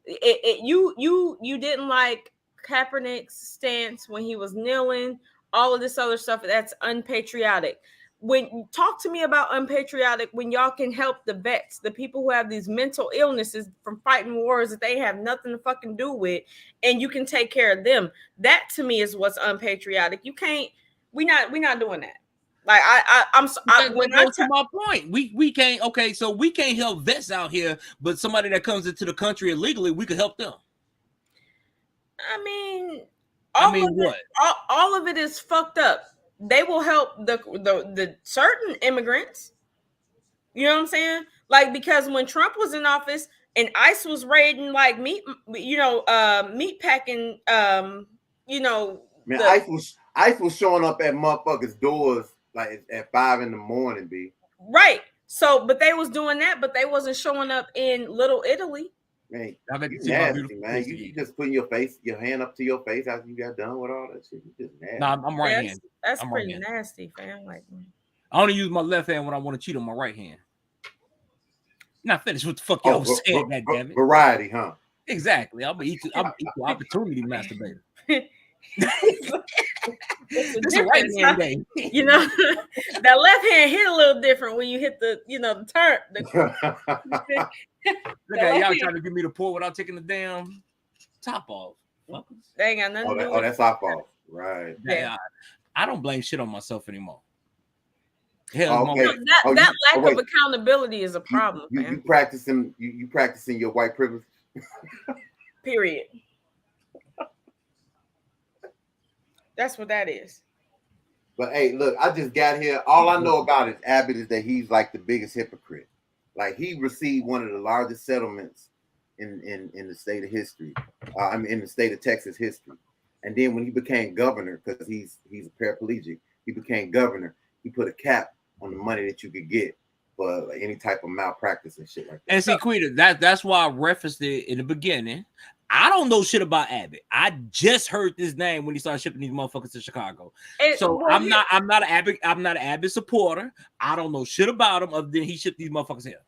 You didn't like Kaepernick's stance when he was kneeling, all of this other stuff. That's unpatriotic. When talk to me about unpatriotic when y'all can help the vets, the people who have these mental illnesses from fighting wars that they have nothing to fucking do with, and you can take care of them. That to me is what's unpatriotic. You can't. We're not doing that. Like to my point, we can't. Okay, so we can't help vets out here, but somebody that comes into the country illegally, we could help them. I mean, all of it is fucked up. They will help the certain immigrants. You know what I'm saying? Like, because when Trump was in office and ICE was raiding like meat packing, Man, ICE was showing up at motherfuckers' doors like at 5 a.m, B. Right. So, but they was doing that, but they wasn't showing up in Little Italy. Man, you nasty, man. You just putting your hand up to your face after you got done with all that shit. You just nasty. Nah, I'm right hand. That's pretty nasty, fam. Like, I only use my left hand when I want to cheat on my right hand. Not finished. What the fuck y'all was saying? That damn it. Variety, huh? Exactly. I'm an equal opportunity masturbator. It's a right hand game. You know, that left hand hit a little different when you hit the turn. Look at y'all trying to get me to pour without taking the damn top off. They ain't got nothing to do with it. Oh, that's our fault. Right. Yeah. I don't blame shit on myself anymore. That lack of accountability is a problem. You practicing your white privilege. Period. That's what that is. But hey, look, I just got here. All I know about it, Abbott, is that he's like the biggest hypocrite. Like, he received one of the largest settlements in the state of history. In the state of Texas history. And then when he became governor, because he's a paraplegic, he became governor. He put a cap on the money that you could get for any type of malpractice and shit like that. And see, Quita, that's why I referenced it in the beginning. I don't know shit about Abbott. I just heard this name when he started shipping these motherfuckers to Chicago. I'm not an Abbott supporter. I don't know shit about him other than he shipped these motherfuckers here.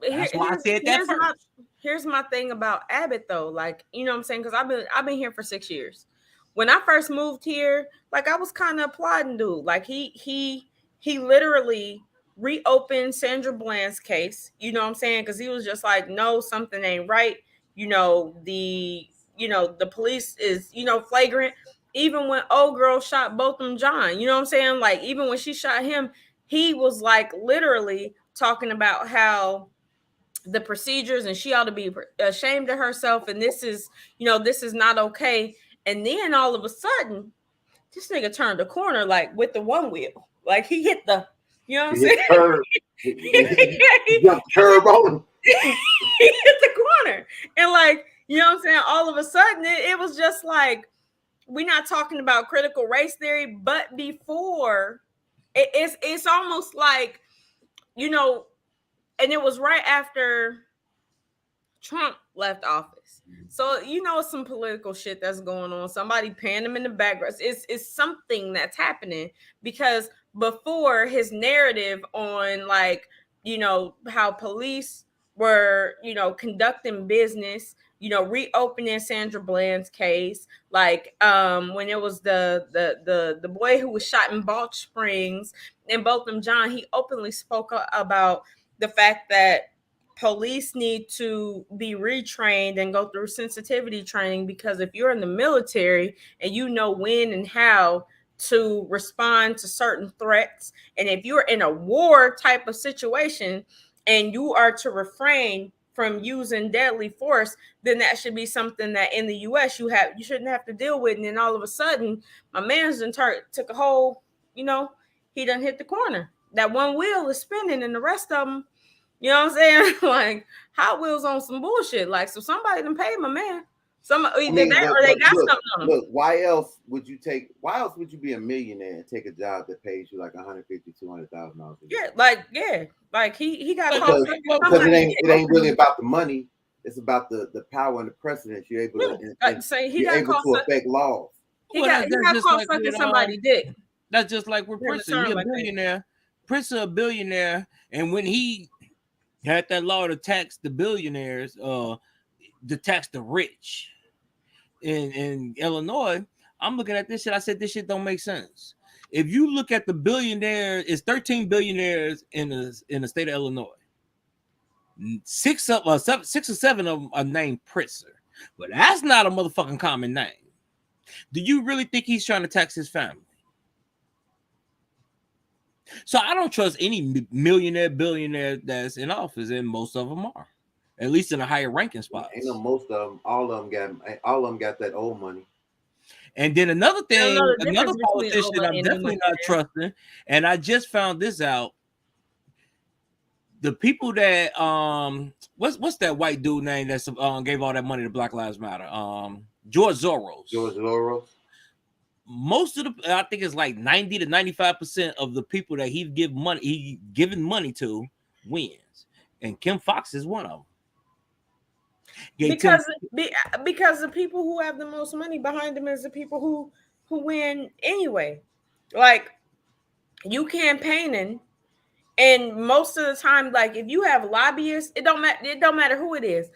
That's why I said that first. Here's my thing about Abbott, though. Like, you know what I'm saying? Because I've been here for 6 years. When I first moved here, like, I was kind of applauding dude. Like, he literally reopened Sandra Bland's case. You know what I'm saying? Because he was just like, no, something ain't right. The police is, flagrant. Even when old girl shot Botham John, you know what I'm saying? Like, even when she shot him, he was like literally talking about how the procedures and she ought to be ashamed of herself. And this is not okay. And then all of a sudden, this nigga turned the corner, like with the one wheel, like he hit the, you know what I'm saying? He got the curb on him. He hit the corner. And like, you know what I'm saying? All of a sudden, it was just like, we're not talking about critical race theory, but before, it's almost like, and it was right after Trump left office. So you know some political shit that's going on. Somebody paying him in the background. It's something that's happening because before his narrative on like, you know, how police were, you know, conducting business, you know, reopening Sandra Bland's case, like when it was the boy who was shot in Balch Springs and Botham John, he openly spoke about the fact that police need to be retrained and go through sensitivity training, because if you're in the military and you know when and how to respond to certain threats, and if you're in a war type of situation and you are to refrain from using deadly force, then that should be something that in the US you shouldn't have to deal with. And then all of a sudden my man's took a whole, you know, he done hit the corner. That one wheel is spinning and the rest of them, you know what I'm saying? Like Hot Wheels on some bullshit. Like, so somebody done paid my man. Somebody either that or they got something on them. Look, why else would you be a millionaire and take a job that pays you like $150,000-$200,000? Yeah, like he got because it ain't really about the money. It's about the power and the precedence you're able to affect laws. He got caught sucking somebody's dick. That's just like with Prince. He's a billionaire. Prince is a billionaire, and when he had that law to tax the billionaires, to tax the rich in Illinois, I'm looking at this shit. I said this shit don't make sense. If you look at the billionaires, it's 13 billionaires in the state of Illinois. 6 or 7 of them are named Pritzker, but that's not a motherfucking common name. Do you really think he's trying to tax his family? So I don't trust any millionaire, billionaire that's in office, and most of them are, at least in a higher ranking spot. Ain't no most of them. All of them got that old money. And then another thing, another politician I'm definitely not trusting, and I just found this out. The people that what's that white dude name that's gave all that money to Black Lives Matter? George Soros. George Soros. Most of the, I think it's like 90 to 95% of the people that he's given money to wins, and Kim Fox is one of them. Because the people who have the most money behind them is the people who win anyway. Like, you campaigning, and most of the time, like if you have lobbyists, it don't matter who it is.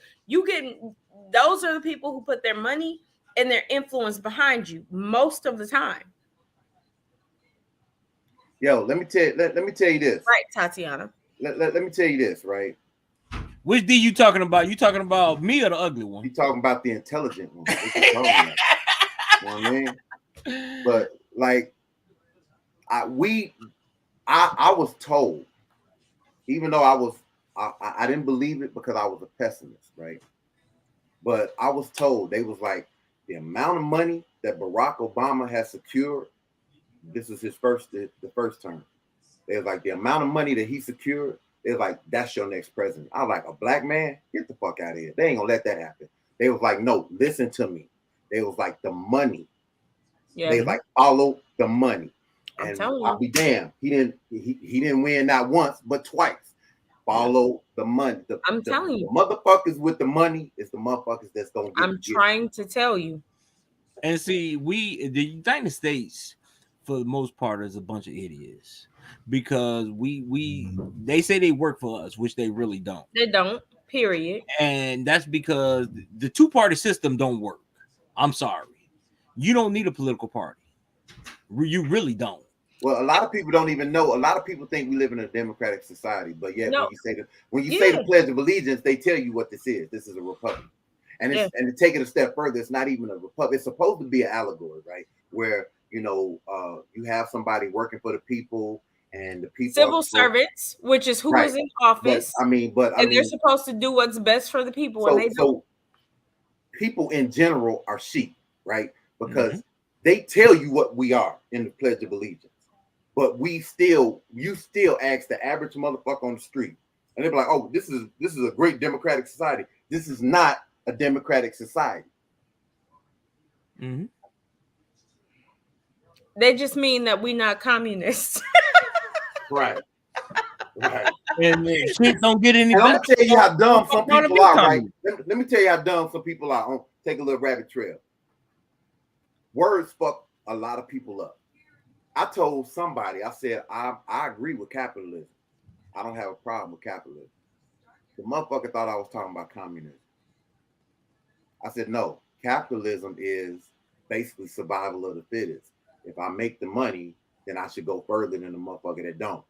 Those are the people who put their money and their influence behind you most of the time. Yo, let me tell you this. Right, Tatiana. Let me tell you this, right? Which D you talking about? You talking about me or the ugly one? You talking about the intelligent one. You know what I mean? But like I was told, even though I didn't believe it because I was a pessimist, right? But I was told, they was like, the amount of money that Barack Obama has secured, this is the first term. They was like, the amount of money that he secured, they was like, that's your next president. I was like, a black man? Get the fuck out of here. They ain't gonna let that happen. They was like, no, listen to me. They was like, the money. Yeah. They was like, follow the money. And I'll be damned. He didn't win not once, but twice. Follow the money. I'm telling you, motherfuckers with the money is the motherfuckers that's gonna get. I'm trying to tell you. And see, the United States, for the most part, is a bunch of idiots, because they say they work for us, which they really don't. They don't. Period. And that's because the two-party system don't work. I'm sorry. You don't need a political party. You really don't. Well, a lot of people don't even know. A lot of people think we live in a democratic society, but yet when you say the Pledge of Allegiance, they tell you what this is. This is a republic, and to take it a step further, it's not even a republic. It's supposed to be an allegory, right? Where you have somebody working for the people, and the people civil servants, which is who is in office. But they're supposed to do what's best for the people, and they don't. So people in general are sheep, right? Because they tell you what we are in the Pledge of Allegiance. But you still ask the average motherfucker on the street, and they're like, "Oh, this is a great democratic society." This is not a democratic society. Mm-hmm. They just mean that we're not communists. Right. and shit don't get any And better. I'm gonna tell you how dumb some people are, right? coming. Let me tell you how dumb some people are. Take a little rabbit trail. Words fuck a lot of people up. I told somebody, I said, I agree with capitalism. I don't have a problem with capitalism. The motherfucker thought I was talking about communism. I said, no, capitalism is basically survival of the fittest. If I make the money, then I should go further than the motherfucker that don't.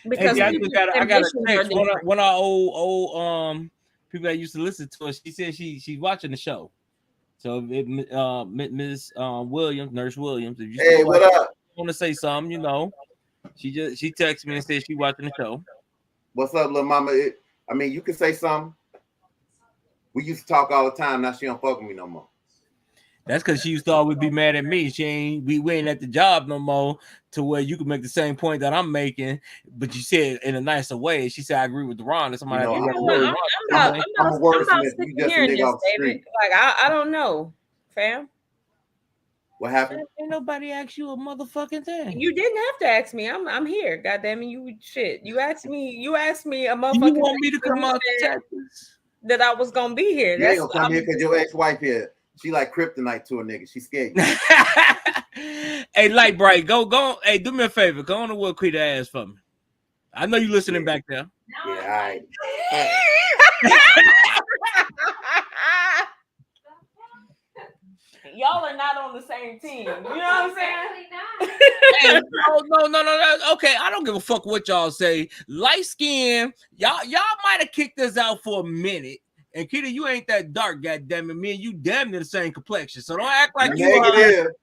Because hey, I got a text. One of our old people that used to listen to us. She said she's watching the show. So Miss Williams, Nurse Williams, if you hey, what up? Want to say something, you know, she texted me and said she watching the show. What's up, little mama? I mean, you can say something. We used to talk all the time. Now she don't fuck with me no more. That's because she used to always be mad at me. We ain't at the job no more to where you can make the same point that I'm making, but you said in a nicer way. She said, I agree with Ron. And somebody I'm not sick of hearing this, David. Like, I don't know, fam. What happened? Ain't nobody asked you a motherfucking thing. You didn't have to ask me. I'm here. Goddamn it, you shit. You asked me a motherfucking You want me to come out to Texas? That I was gonna be here. You ain't gonna come here because your ex-wife here. She like kryptonite to a nigga. She scared you. Hey, Light Bright, go. Hey, do me a favor. Go on and work Quita ass for me. I know you listening back there. Yeah, all right. Y'all are not on the same team. You know what I'm saying? Hey, no. Okay, I don't give a fuck what y'all say. Light skin, y'all might have kicked us out for a minute. And Kitty, you ain't that dark, goddammit. Me and you damn near the same complexion. So don't act like you in the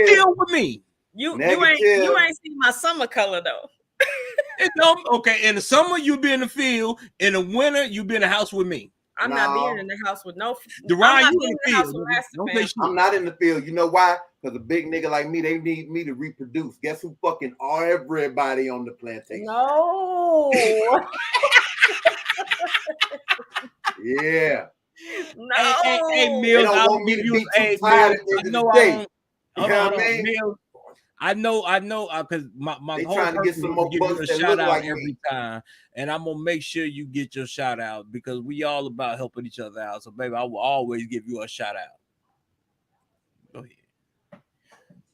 field with me. You ain't seen my summer color though. Okay, in the summer you be in the field. In the winter you be in the house with me. I'm not being in the house with no. Deron, you in the field. I'm not in the field. You know why? Because a big nigga like me, they need me to reproduce. Guess who fucking everybody on the plantation? No. Yeah. No. Hey, Mills, I don't give you. Hey, Mills, I know I don't. Hold on, Mills. I know, because my whole trying to get some more give you a bucks that shout look out like every me. time, and I'm gonna make sure you get your shout out because we all about helping each other out. So, baby, I will always give you a shout out.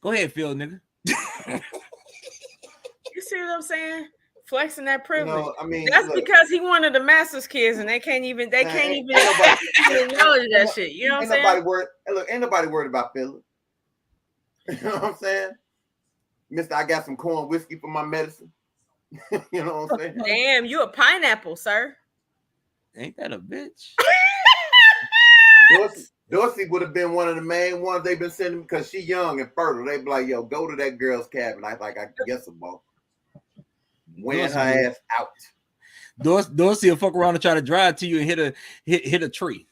Go ahead, Phil, nigga. You see what I'm saying? Flexing that privilege. You know, I mean, that's because he one of the master's kids, and they can't even acknowledge that shit. You know what I'm saying? Ain't nobody worried about Philip. You know what I'm saying? Mister, I got some corn whiskey for my medicine. You know what I'm saying? Damn, you a pineapple, sir. Ain't that a bitch? Dorsey would have been one of the main ones they've been sending because she young and fertile. They'd be like, yo, go to that girl's cabin. I guess about weighing her ass out. Dorsey will fuck around and try to drive to you and hit a tree.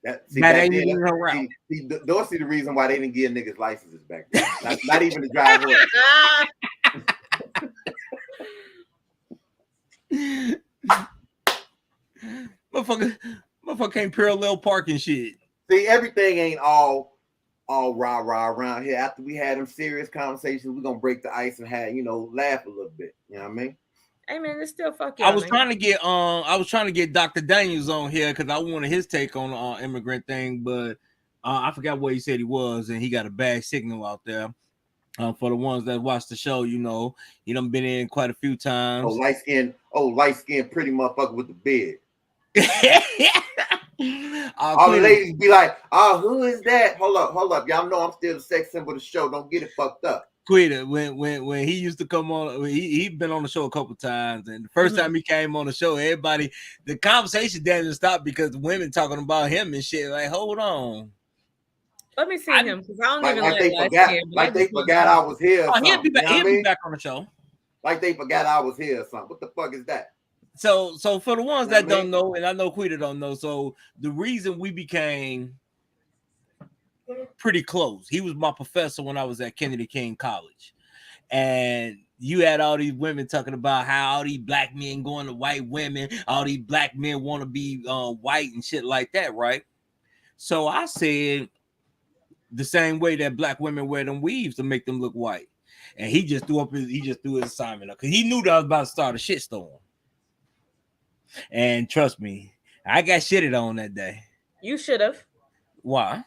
That ain't even her route. Dorsey the reason why they didn't give niggas licenses back then. Not even to drive Motherfucker can't parallel park and shit. See, everything ain't all rah around here. After we had them serious conversations, we're gonna break the ice and laugh a little bit. You know what I mean? Hey man, it's still fucking. I was trying to get Dr. Daniels on here because I wanted his take on the immigrant thing, but I forgot what he said he was, and he got a bad signal out there. For the ones that watch the show, he done been in quite a few times. Light skin, pretty motherfucker with the beard. All the ladies be like, "Oh, who is that?" Hold up, y'all know I'm still the sex symbol of the show. Don't get it fucked up. Quita, when he used to come on, he'd been on the show a couple times, and the first time he came on the show, the conversation didn't stop because women talking about him and shit. Like, hold on, let me see him because I don't even like they forgot I was here. Oh, he'll be back on the show. Like they forgot I was here or something. What the fuck is that? So for the ones that don't know, and I know Quita don't know, so the reason we became pretty close, he was my professor when I was at Kennedy King College, and you had all these women talking about how all these black men going to white women, all these black men want to be white and shit like that, right? So I said the same way that black women wear them weaves to make them look white. and he just threw his assignment up because he knew that I was about to start a shitstorm. And trust me, I got shitted on that day. You should have. Why?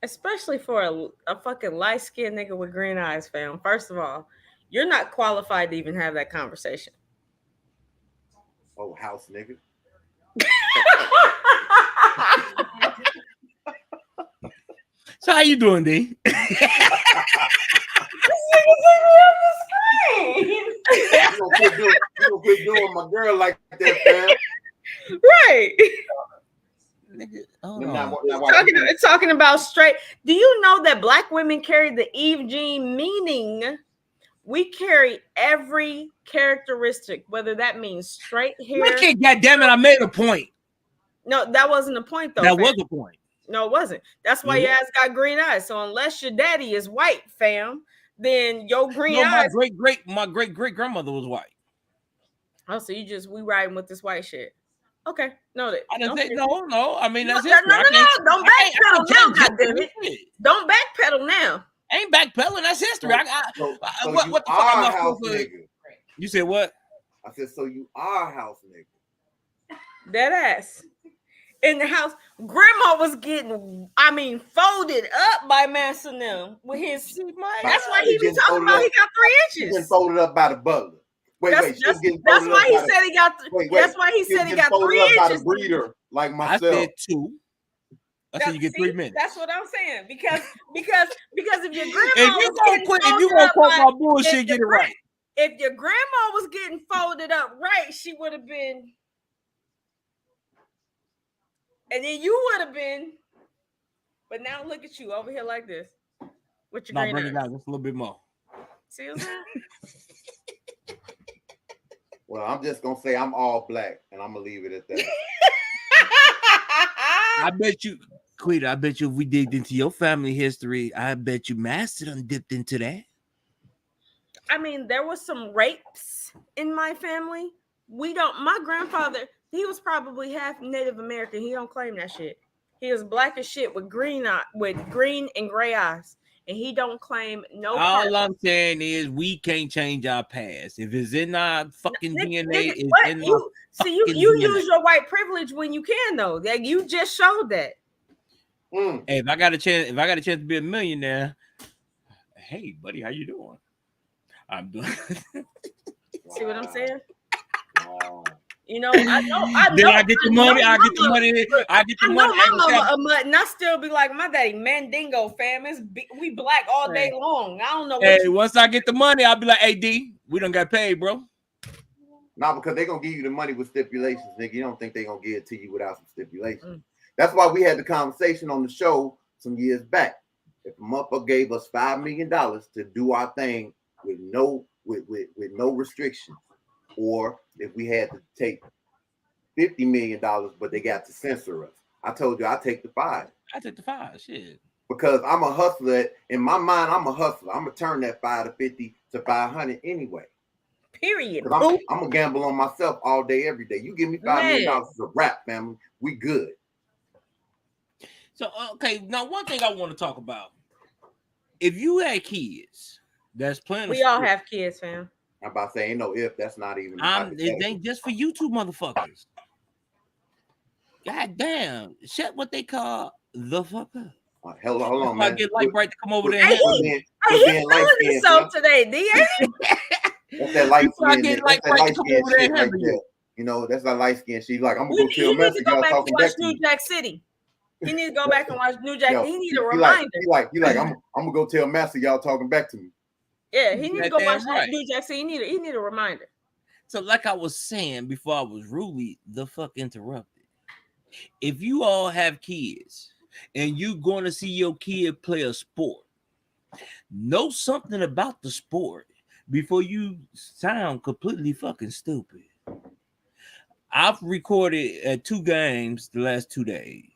Especially for a fucking light-skinned nigga with green eyes, fam. First of all, you're not qualified to even have that conversation. Oh, house nigga. So how you doing, D? You gonna quit doing my girl like that, fam. Right. Nigga, talking about straight. Do you know that black women carry the Eve gene, meaning we carry every characteristic, whether that means straight hair. Look at, goddamn it, I made a point. No, that wasn't a point, though. That was a point. No, it wasn't. That's why your ass got green eyes. So unless your daddy is white, fam, then your green eyes. My great grandmother was white. Oh, so we riding with this white shit. Okay, noted. I didn't say no. I mean, that's no. Don't backpedal now, goddammit. Don't backpedal now. Ain't backpedaling. That's history. What the fuck? I'm a house nigga. You said what? I said, so you are a house nigga. That ass. In the house, grandma was getting, folded up by Master Nim with his. That's why he was talking about he got 3 inches. Getting folded up by the butler. That's why he said he got. That's why he said he got 3 inches. By the breeder, like myself. I said 2. I said you get 3 minutes. That's what I'm saying because if your grandma if you gonna quote my bullshit, get it right. If your grandma was getting folded up right, she would have been. And then you would have been, but now look at you over here like this. With your green bring eyes. it down just a little bit more. See what I'm saying? Well, I'm just gonna say I'm all black, and I'm gonna leave it at that. I bet you, Quita, if we digged into your family history, I bet you Master done dipped into that. There was some rapes in my family. My grandfather, he was probably half Native American. He don't claim that shit. He was black as shit with green and gray eyes. And he don't claim no. All I'm saying is we can't change our past. If it's in our fucking DNA, it's in our you use your white privilege when you can, though. Like you just showed that. Hey, if I got a chance to be a millionaire, hey buddy, how you doing? I'm doing. See what I'm saying? Wow. I know. Then I get the money. I get the money. I get the money. My mama a mutt, and I still be like, my daddy Mandingo, fam. We black all day long. I don't know. Once I get the money, I'll be like, hey D, we done got paid, bro. Nah, because they gonna give you the money with stipulations, nigga. You don't think they gonna give it to you without some stipulations. That's why we had the conversation on the show some years back. If a motherfucker gave us $5 million to do our thing with no restrictions, or if we had to take $50 million, but they got to censor us, I told you I take the 5. I take the 5, shit. Because I'm a hustler. In my mind, I'm a hustler. I'm gonna turn that 5 to 50 to 500 anyway. Period. I'm gonna gamble on myself all day, every day. You give me $5 million as a rap, family, we good. So okay, now one thing I want to talk about: if you had kids that's playing, we all have kids, fam. I'm about to say, ain't no if. That's not even. It ain't just for you two motherfuckers. God damn! Shut what they call the fuck up. Hold on, man. I get light bright to come over there. He's feeling himself today, D. That's that light skin. That's that light skin shit right there. You know, that's that light skin. She's like, I'm gonna go kill Messi. Y'all talking back to New Jack City. He needs to go back and watch New Jack. He need a reminder. reminder. He like, I'm gonna go tell Master y'all talking back to me. Yeah, he needs to go watch New Jack City. He need a reminder. So, like I was saying before, I was rudely the fuck interrupted. If you all have kids and you going to see your kid play a sport, know something about the sport before you sound completely fucking stupid. I've recorded at 2 games the last 2 days.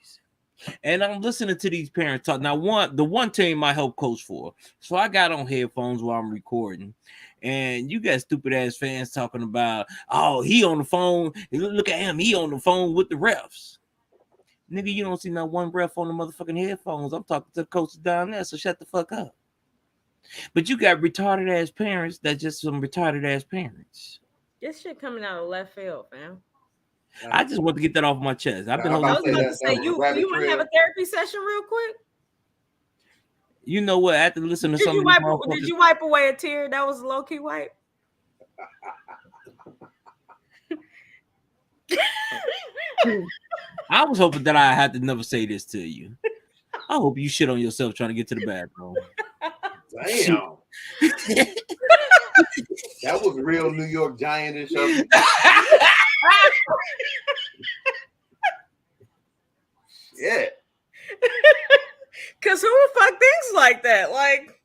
And I'm listening to these parents talk. Now, the one team I help coach for. So I got on headphones while I'm recording. And you got stupid ass fans talking about, oh, he on the phone. Look at him. He on the phone with the refs. Nigga, you don't see not one ref on the motherfucking headphones. I'm talking to the coaches down there, so shut the fuck up. But you got retarded ass parents that's just some retarded ass parents. This shit coming out of left field, fam. I just want to get that off my chest. I've been I'm I holding. was about to that say was a you rabbit want to have trail. a therapy session real quick. You know what? After listening to some of these motherfuckers, Did you wipe away a tear? That was a low key wipe. I was hoping that I had to never say this to you. I hope you shit on yourself trying to get to the bathroom. Damn. That was real New York Giant-ish of you. Shit. Cause who the fuck thinks like that? Like,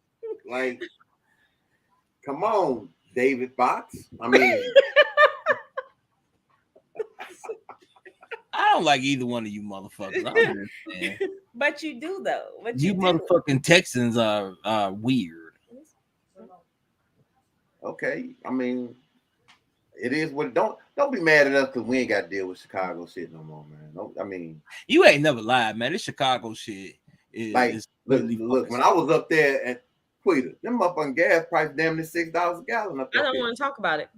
come on, David Fox. I mean, I don't like either one of you motherfuckers. I don't understand. But you do though. But You do. motherfucking Texans are weird. okay. I mean, it is what. Don't be mad at us because we ain't got to deal with Chicago shit no more, man. No, I mean, you ain't never lied, man. This Chicago shit is like look. When I was up there at Quita, them motherfucking gas price damn near $6 a gallon up there. I don't want to talk about it.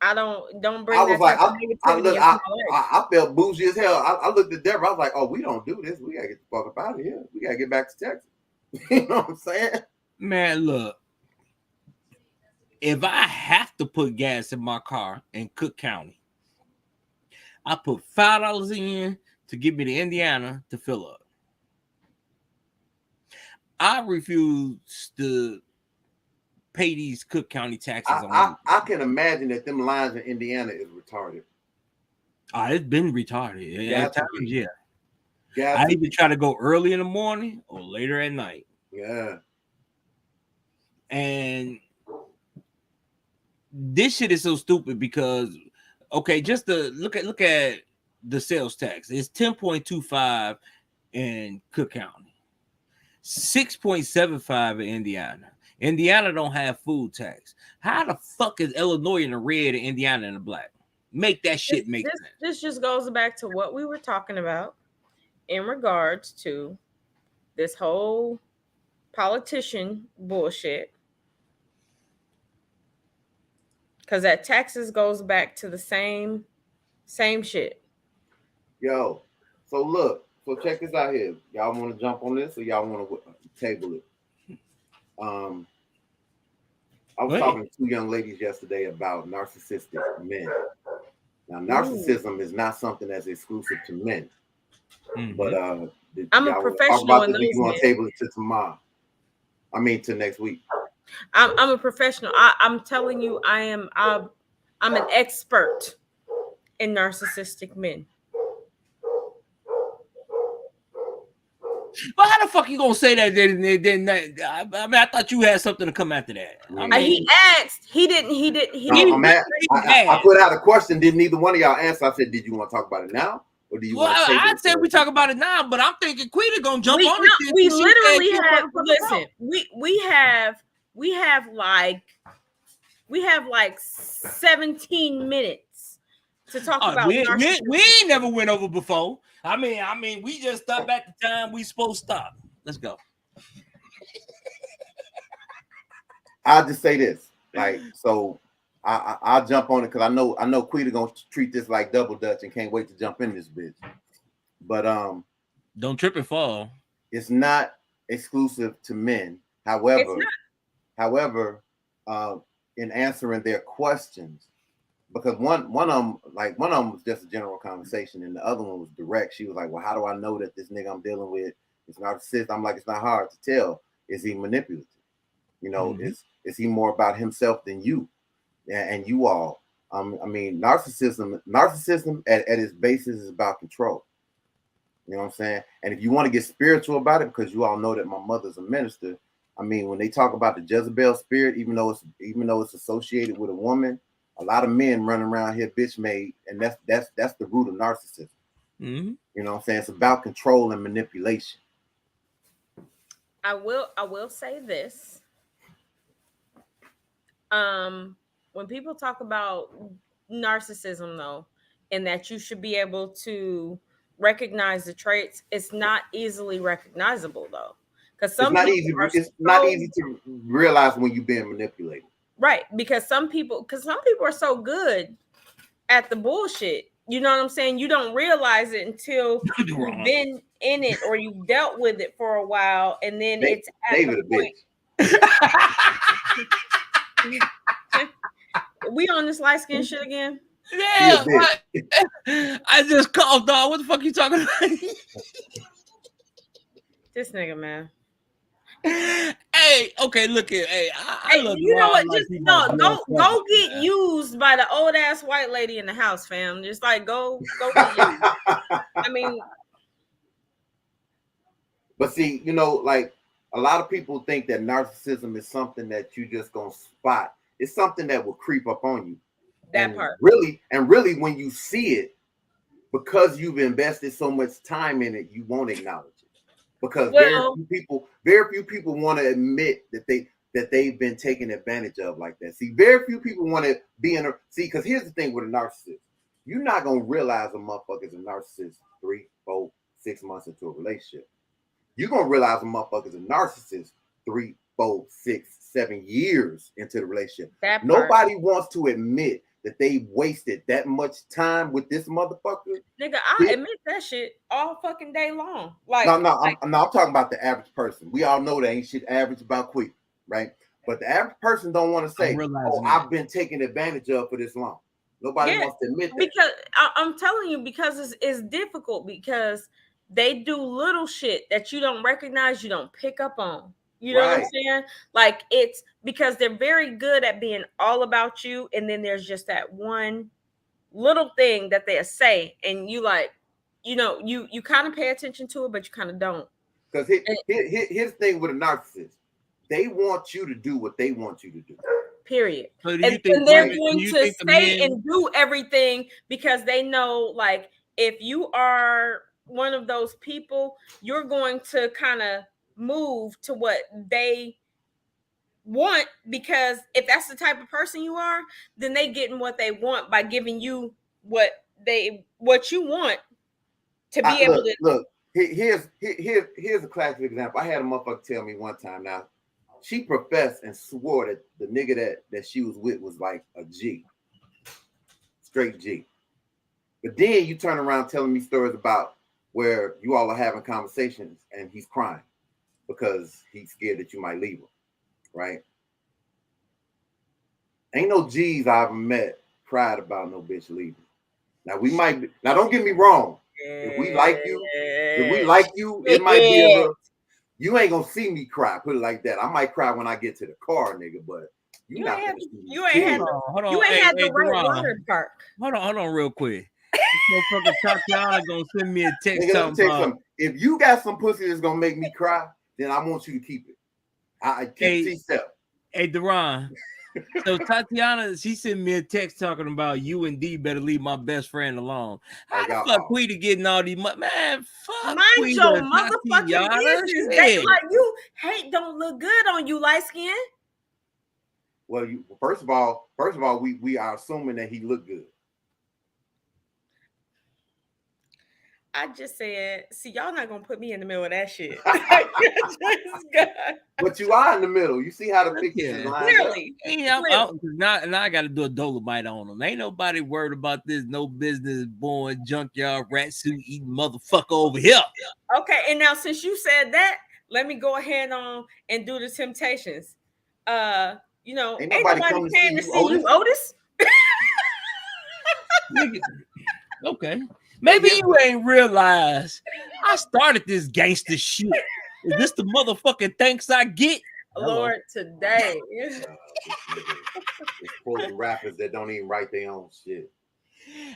I don't bring. I was like, negativity I felt bougie as hell. I looked at Deborah. I was like, oh, we don't do this. We gotta get the fuck up out of here. We gotta get back to Texas. You know what I'm saying? Man, look. If I have to put gas in my car in Cook County, I put $5 in to get me to Indiana to fill up. I refuse to pay these Cook County taxes. I can imagine that them lines in Indiana is retarded. It's been retarded. At times, yeah. I either try to go early in the morning or later at night. Yeah. And this shit is so stupid because, okay, just to look at the sales tax. It's 10.25 in Cook County, 6.75 in Indiana. Indiana don't have food tax. How the fuck is Illinois in the red and Indiana in the black? Make that shit make sense. This just goes back to what we were talking about in regards to this whole politician bullshit. Because that taxes goes back to the same shit. Yo, so check this out here. Y'all want to jump on this or y'all want to table it? I was talking to two young ladies yesterday about narcissistic men. Now, narcissism is not something that's exclusive to men. Mm-hmm. But I'm a professional in those men. You want to table it to tomorrow? I mean, to next week. I'm a professional. I'm telling you, I'm an expert in narcissistic men. But how the fuck you gonna say that? Then I mean, I thought you had something to come after that. I mean, he asked. He didn't. I put out a question. Did neither one of y'all answer? I said, "Did you want to talk about it now, or do you want to?" I said we talk about it now, but I'm thinking Quita gonna jump on it. We literally have. Listen, we have like 17 minutes to talk about. We ain't never went over before. I mean, we just stopped at the time we supposed to stop. Let's go. I'll just say this, like, so I'll jump on it because I know Quita gonna treat this like double dutch and can't wait to jump in this bitch. But don't trip and fall. It's not exclusive to men. However, in answering their questions, because one of them was just a general conversation, and the other one was direct. She was like, "Well, how do I know that this nigga I'm dealing with is narcissist?" I'm like, "It's not hard to tell. Is he manipulative? You know, is he more about himself than you and you all? I mean, narcissism at its basis is about control. You know what I'm saying? And if you want to get spiritual about it, because you all know that my mother's a minister. I mean, when they talk about the Jezebel spirit, even though it's associated with a woman, a lot of men running around here bitch made, and that's the root of narcissism. Mm-hmm. You know what I'm saying? It's about control and manipulation. I will say this. When people talk about narcissism, though, and that you should be able to recognize the traits, it's not easily recognizable, though. Because some it's not people easy. It's not easy to realize when you're being manipulated. Right, because some people are so good at the bullshit. You know what I'm saying? You don't realize it until you've been in it or you've dealt with it for a while, and then it's at David the point. We on this light skin shit again? Yeah, I just called, dog. What the fuck you talking about? This nigga, man. Hey, okay, look at I love you know what? like Just go get used by the old ass white lady in the house, fam. Just like go get used. I mean, but see, you know, like a lot of people think that narcissism is something that you just gonna spot. It's something that will creep up on you. That part. Really, when you see it, because you've invested so much time in it, you won't acknowledge it. Because very few people want to admit that they've been taken advantage of like that. See, very few people want to be in a because here's the thing with a narcissist. You're not gonna realize a motherfucker is a narcissist 3, 4, 6 months into a relationship. You're gonna realize a motherfucker is a narcissist 3, 4, 6, 7 years into the relationship. Nobody wants to admit that they wasted that much time with this motherfucker. Nigga, I admit that shit all fucking day long. Like I'm talking about the average person. We all know that ain't shit average about quick, right? But the average person don't want to say, I've been taken advantage of for this long. Nobody wants to admit that. Because I'm telling you, because it's difficult because they do little shit that you don't recognize, you don't pick up on. You know what I'm saying? Like it's because they're very good at being all about you, and then there's just that one little thing that they say, and you like, you know, you kind of pay attention to it, but you kind of don't. Because here's the thing with a narcissist, they want you to do what they want you to do. Period. So and they're going to say and do everything because they know, like, if you are one of those people, you're going to kind of move to what they want, because if that's the type of person you are, then they getting what they want by giving you what you want to be able to look. Here's a classic example. I had a motherfucker tell me one time. Now, she professed and swore that the nigga that she was with was like a G, straight G. But then you turn around telling me stories about where you all are having conversations and he's crying because he's scared that you might leave him, right? Ain't no G's I ever met cried about no bitch leaving. Now we might be, now don't get me wrong. If we like you, it might be a little. You ain't gonna see me cry. Put it like that. I might cry when I get to the car, nigga. But you ain't had the right word part. Hold on, real quick. Motherfucker Tatiana gonna send me a text. Nigga, if you got some pussy that's gonna make me cry, then I want you to keep it. I keep C-step. Hey, Deron. So Tatiana, she sent me a text talking about you and D better leave my best friend alone. How the fuck Quita getting all these man? Fuck, mind your motherfucking business. They like you hate don't look good on you, light skin. Well, first of all, we are assuming that he looked good. I just said, see, y'all not gonna put me in the middle of that shit. But you are in the middle. You see how the pictures is lined clearly. Now I got to do a Dolomite on them. Ain't nobody worried about this no business born junkyard rat suit eating motherfucker over here. Okay, and now since you said that, let me go ahead on and do the Temptations. You know, ain't nobody paying to see you, Otis. Okay. Maybe you ain't realized I started this gangster shit. Is this the motherfucking thanks I get? Lord, today. It's full of rappers that don't even write their own shit.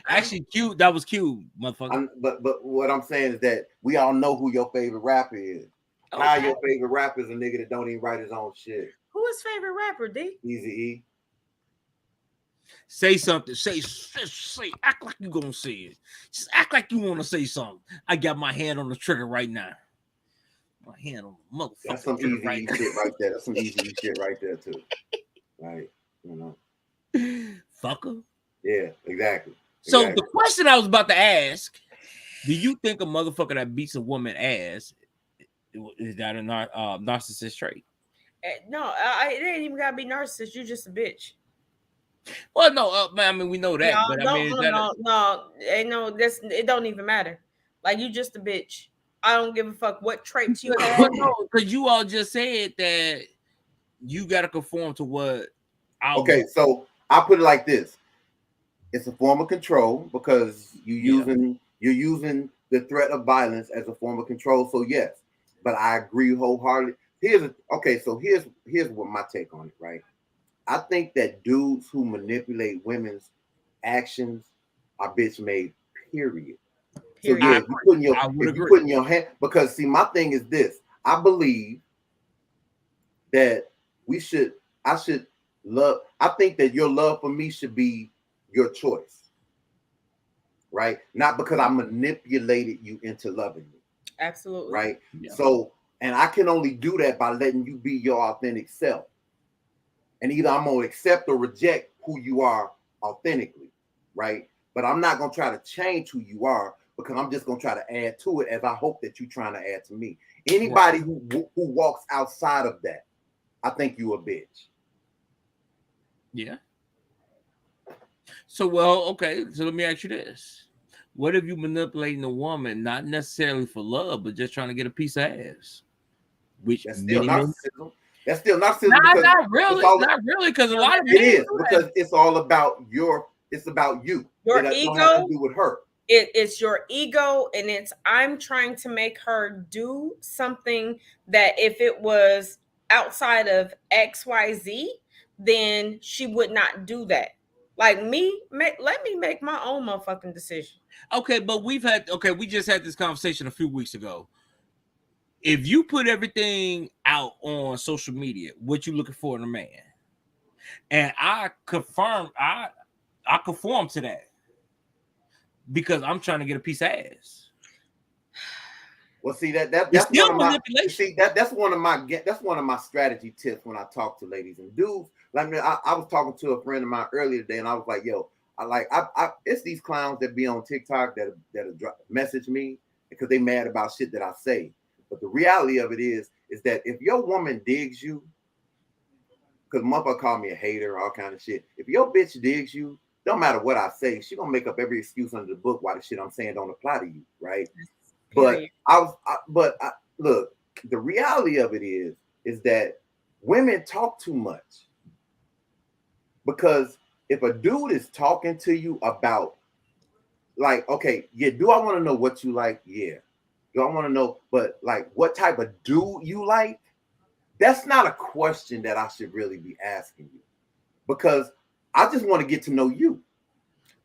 Actually, cute. That was cute, motherfucker. But what I'm saying is that we all know who your favorite rapper is. Okay. How your favorite rapper is a nigga that don't even write his own shit. Who is favorite rapper, D? Eazy-E. Say something. Say. Act like you gonna say it. Just act like you want to say something. I got my hand on the trigger right now. My hand on the motherfucker. That's some Eazy-E shit right there. That's some Eazy-E shit right there too. Right, you know. Fucker. Yeah, exactly. So the question I was about to ask: do you think a motherfucker that beats a woman ass Is that a narcissist trait? No, it ain't even gotta be narcissist. You just a bitch. Well, no, man, I mean we know No, that, but I mean, is that ain't no. This it don't even matter. Like you just a bitch. I don't give a fuck what traits you have. But no, because you all just said that you got to conform to what I Okay, want. so I put it like this: it's a form of control because you're using the threat of violence as a form of control. So yes, but I agree wholeheartedly. Here's what my take on it. Right, I think that dudes who manipulate women's actions are bitch made. Period. So yeah, if you putting your hand, because see, my thing is this: I believe that I should love. I think that your love for me should be your choice, right? Not because I manipulated you into loving me. Absolutely. Right. Yeah. So, and I can only do that by letting you be your authentic self. And either I'm gonna accept or reject who you are authentically, right? But I'm not gonna try to change who you are because I'm just gonna try to add to it as I hope that you're trying to add to me. Anybody who walks outside of that, I think you a bitch. Yeah. So well, okay. So let me ask you this: what if you manipulating a woman not necessarily for love, but just trying to get a piece of ass? Which that's still narcissism. That's still narcissism. Not really, because a lot of it is because it's all about it's about you. Your it ego don't have to do with her. It's your ego, and it's I'm trying to make her do something that if it was outside of XYZ, then she would not do that. Like me, let me make my own motherfucking decision. Okay, but we just had this conversation a few weeks ago. If you put everything out on social media, what you looking for in a man, and I conform to that because I'm trying to get a piece of ass. Well, see that's one of my that's one of my strategy tips when I talk to ladies and dudes. Like I was talking to a friend of mine earlier today, and I was like, "Yo, I it's these clowns that be on TikTok that message me because they mad about shit that I say." But the reality of it is that if your woman digs you, because motherfucker call me a hater, all kind of shit. If your bitch digs you, don't matter what I say, she gonna make up every excuse under the book why the shit I'm saying don't apply to you, right? Period. But look, the reality of it is that women talk too much. Because if a dude is talking to you about, like, okay, yeah, do I want to know what you like? Yeah. Do I want to know, but like what type of dude you like? That's not a question that I should really be asking you. Because I just want to get to know you.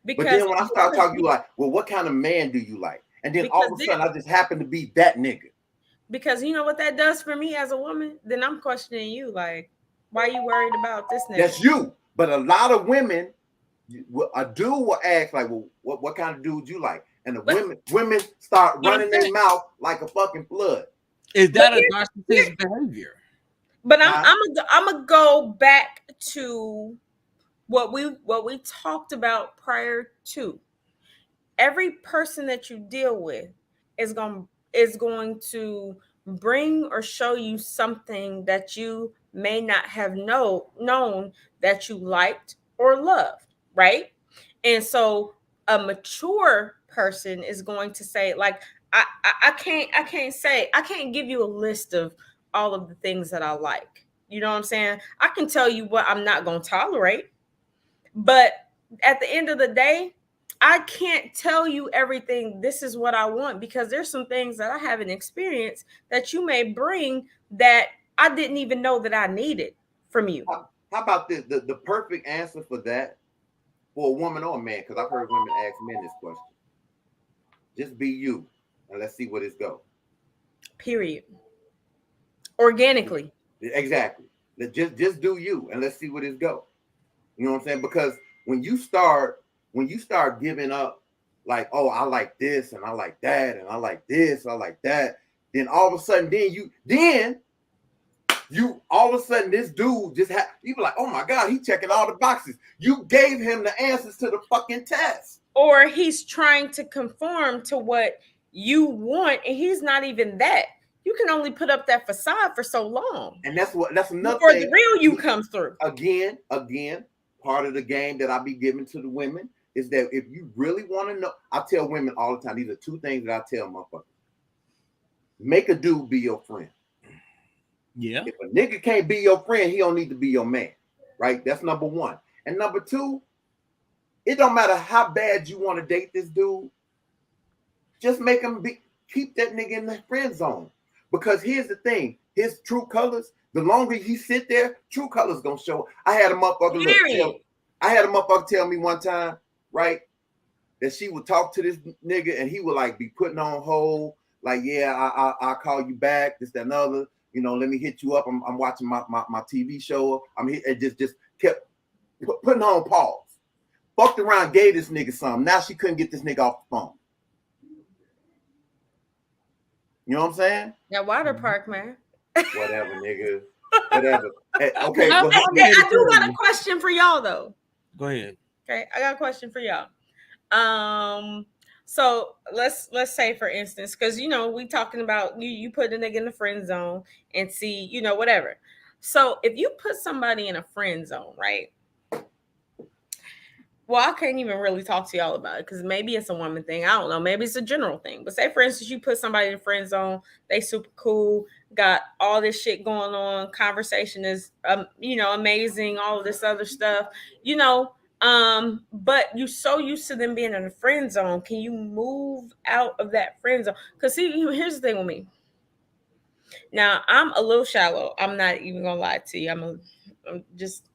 Because but then when I start talking, you like, well, what kind of man do you like? And then all of a sudden I just happen to be that nigga. Because you know what that does for me as a woman? Then I'm questioning you, like, why are you worried about this nigga? That's you. But a lot of women, a dude will ask, like, well, what kind of dude you like? And the women start running their mouth like a fucking flood. Is that a narcissist behavior? But I'm gonna go back to what we talked about prior to. Every person that you deal with is going to bring or show you something that you may not have known that you liked or loved, right? And so a mature person is going to say, like, I can't give you a list of all of the things that I like. You know what I'm saying? I can tell you what I'm not going to tolerate. But at the end of the day, I can't tell you everything. This is what I want, because there's some things that I haven't experienced that you may bring that I didn't even know that I needed from you. How about this? The perfect answer for that, for a woman or a man, because I've heard women ask men this question. Just be you, and let's see where this goes. Period. Organically. Exactly. Just do you, and let's see where this goes. You know what I'm saying? Because when you start giving up, like, oh, I like this and I like that and I like this, I like that, then all of a sudden, all of a sudden this dude you be like, oh my God, he checking all the boxes. You gave him the answers to the fucking test. Or he's trying to conform to what you want, and he's not even that. you can only put up that facade for so long. And that's another before thing. the real you comes through. Again, part of the game that I be giving to the women is that if you really want to know, I tell women all the time, these are two things that I tell motherfuckers. Make a dude be your friend. Yeah. If a nigga can't be your friend, he don't need to be your man. Right? That's number one. And number two, it don't matter how bad you want to date this dude, just make him keep that nigga in the friend zone. Because here's the thing, his true colors, the longer he sit there, true colors gonna show. I had a motherfucker tell me one time, right, that she would talk to this nigga and he would like be putting on hold, like, yeah, I'll call you back, this, that, and other. You know, let me hit you up. I'm watching my TV show. It just kept putting on pause. Fucked around, gave this nigga something. Now she couldn't get this nigga off the phone. You know what I'm saying? Yeah, water park, man. Whatever, nigga. Whatever. Okay. I do got a question for y'all, though. Go ahead. Okay, I got a question for y'all. So let's say, for instance, because you know we talking about you put a nigga in the friend zone and see, you know, whatever. So if you put somebody in a friend zone, right? Well, I can't even really talk to y'all about it because maybe it's a woman thing. I don't know. Maybe it's a general thing. But say, for instance, you put somebody in the friend zone. They super cool, got all this shit going on. Conversation is, you know, amazing. All of this other stuff, you know. But you so used to them being in the friend zone. Can you move out of that friend zone? Because see, here's the thing with me. Now, I'm a little shallow. I'm not even gonna lie to you. I'm just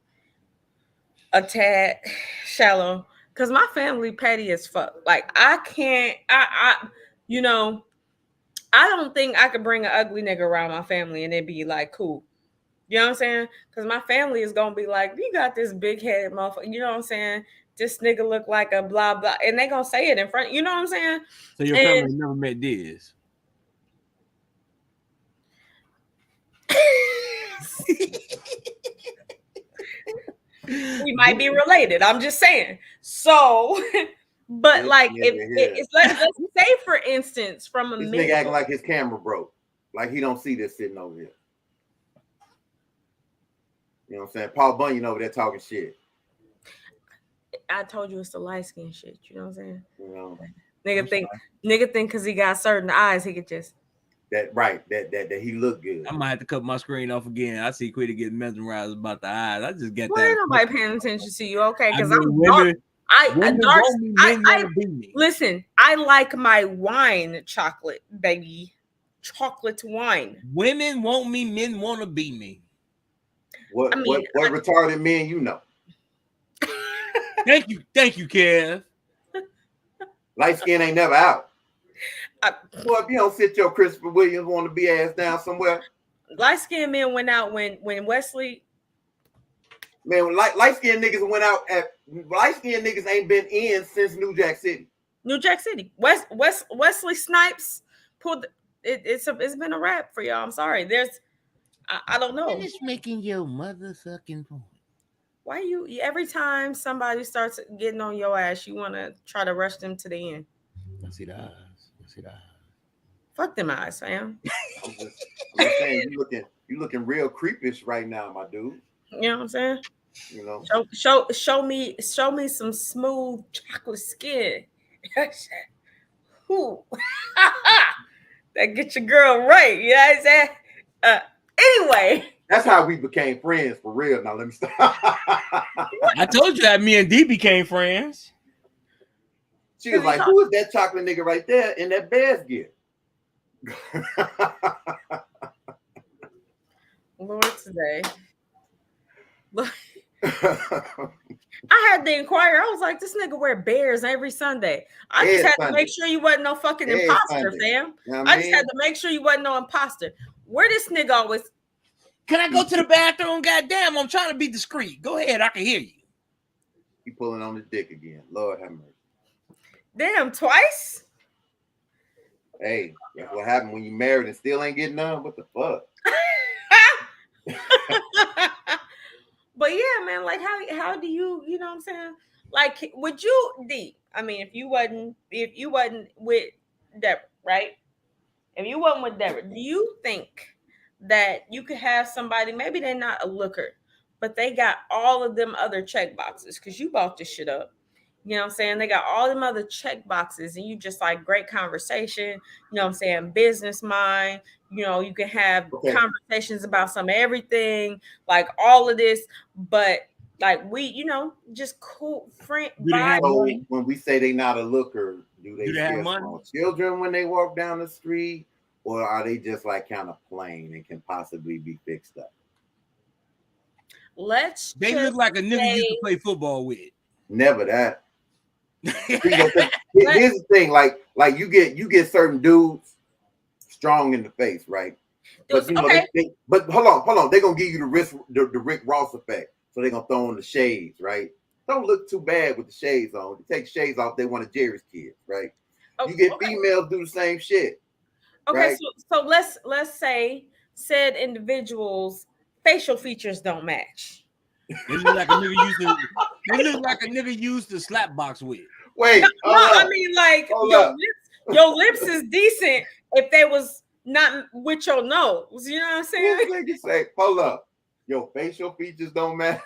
a tad shallow because my family petty as fuck. Like I can't, you know, I don't think I could bring an ugly nigga around my family and it'd be like cool. You know what I'm saying? Because my family is gonna be like, you got this big headed motherfucker. You know what I'm saying? This nigga look like a blah blah, and they gonna say it in front. You know what I'm saying? So your family never met Diz. We might be related. I'm just saying. So, but like, if let's say, for instance, from a this nigga acting like his camera broke, like he don't see this sitting over here. You know what I'm saying? Paul Bunyan over there talking shit. I told you it's the light skin shit. You know what I'm saying? You know, nigga think because he got certain eyes, he could just that he look good. I might have to cut my screen off again. I see Quitty getting mesmerized about the eyes. I just get that. Ain't nobody paying attention to you, okay? Because I'm dark. Listen, I like my wine chocolate, baby. Chocolate wine. Women want me, men want to be me. What retarded men you know? Thank you, Kev. Light skin ain't never out. Boy, if you don't sit your Christopher Williams want to be ass down somewhere. Light skinned men went out when Wesley. Man, light skinned niggas went out at light skinned niggas ain't been in since New Jack City. Wesley Snipes pulled it's been a wrap for y'all. I'm sorry. I don't know. Finish making your motherfucking point. Why you every time somebody starts getting on your ass, you want to try to rush them to the end? I see the eyes. Fuck them eyes, fam. I'm just saying you looking real creepish right now, my dude. You know what I'm saying? You know, show me some smooth chocolate skin. Who that get your girl right? You know what I'm saying? Anyway, that's how we became friends for real. Now let me stop. I told you that me and D became friends. She was like, "Who is that chocolate nigga right there in that Bears gear?" Lord, today. I had to inquire. I was like, this nigga wear Bears every Sunday. I just had to make sure you wasn't no fucking imposter, fam. You know I just had to make sure you wasn't no imposter. Where this nigga always? Can I go to the bathroom? Goddamn, I'm trying to be discreet. Go ahead, I can hear you. He pulling on his dick again. Lord have mercy. Damn, twice? Hey, that's what happened when you married and still ain't getting none. What the fuck? But yeah, man, like how do you know what I'm saying? Like, would you D? I mean, if you wasn't with Deborah, right? if you wasn't with Deborah, do you think that you could have somebody, maybe they're not a looker, but they got all of them other check boxes because you bought this shit up. You know what I'm saying? They got all them other check boxes, and you just like great conversation. You know what I'm saying? Business mind. You know, you can have conversations about some everything, like all of this, but like we, you know, just cool friend vibe. So when we say they not a looker, do they have scare money? small children when they walk down the street, or are they just like kind of plain and can possibly be fixed up? They look like a nigga used to play football with. Never that. Here's the thing, like you get certain dudes strong in the face, right? But you know, but hold on, they're gonna give you the Rick Ross effect, so they're gonna throw on the shades, right? Don't look too bad with the shades on. They take shades off, they want a Jerry's kids, right? You get females do the same shit. Okay, right? so let's say said individuals' facial features don't match. They look like a nigga used to. They look like a nigga used to slap box with. Wait, no, I mean like your lips is decent if they was not with your nose. You know what I'm saying? You say, hold up, your facial features don't match.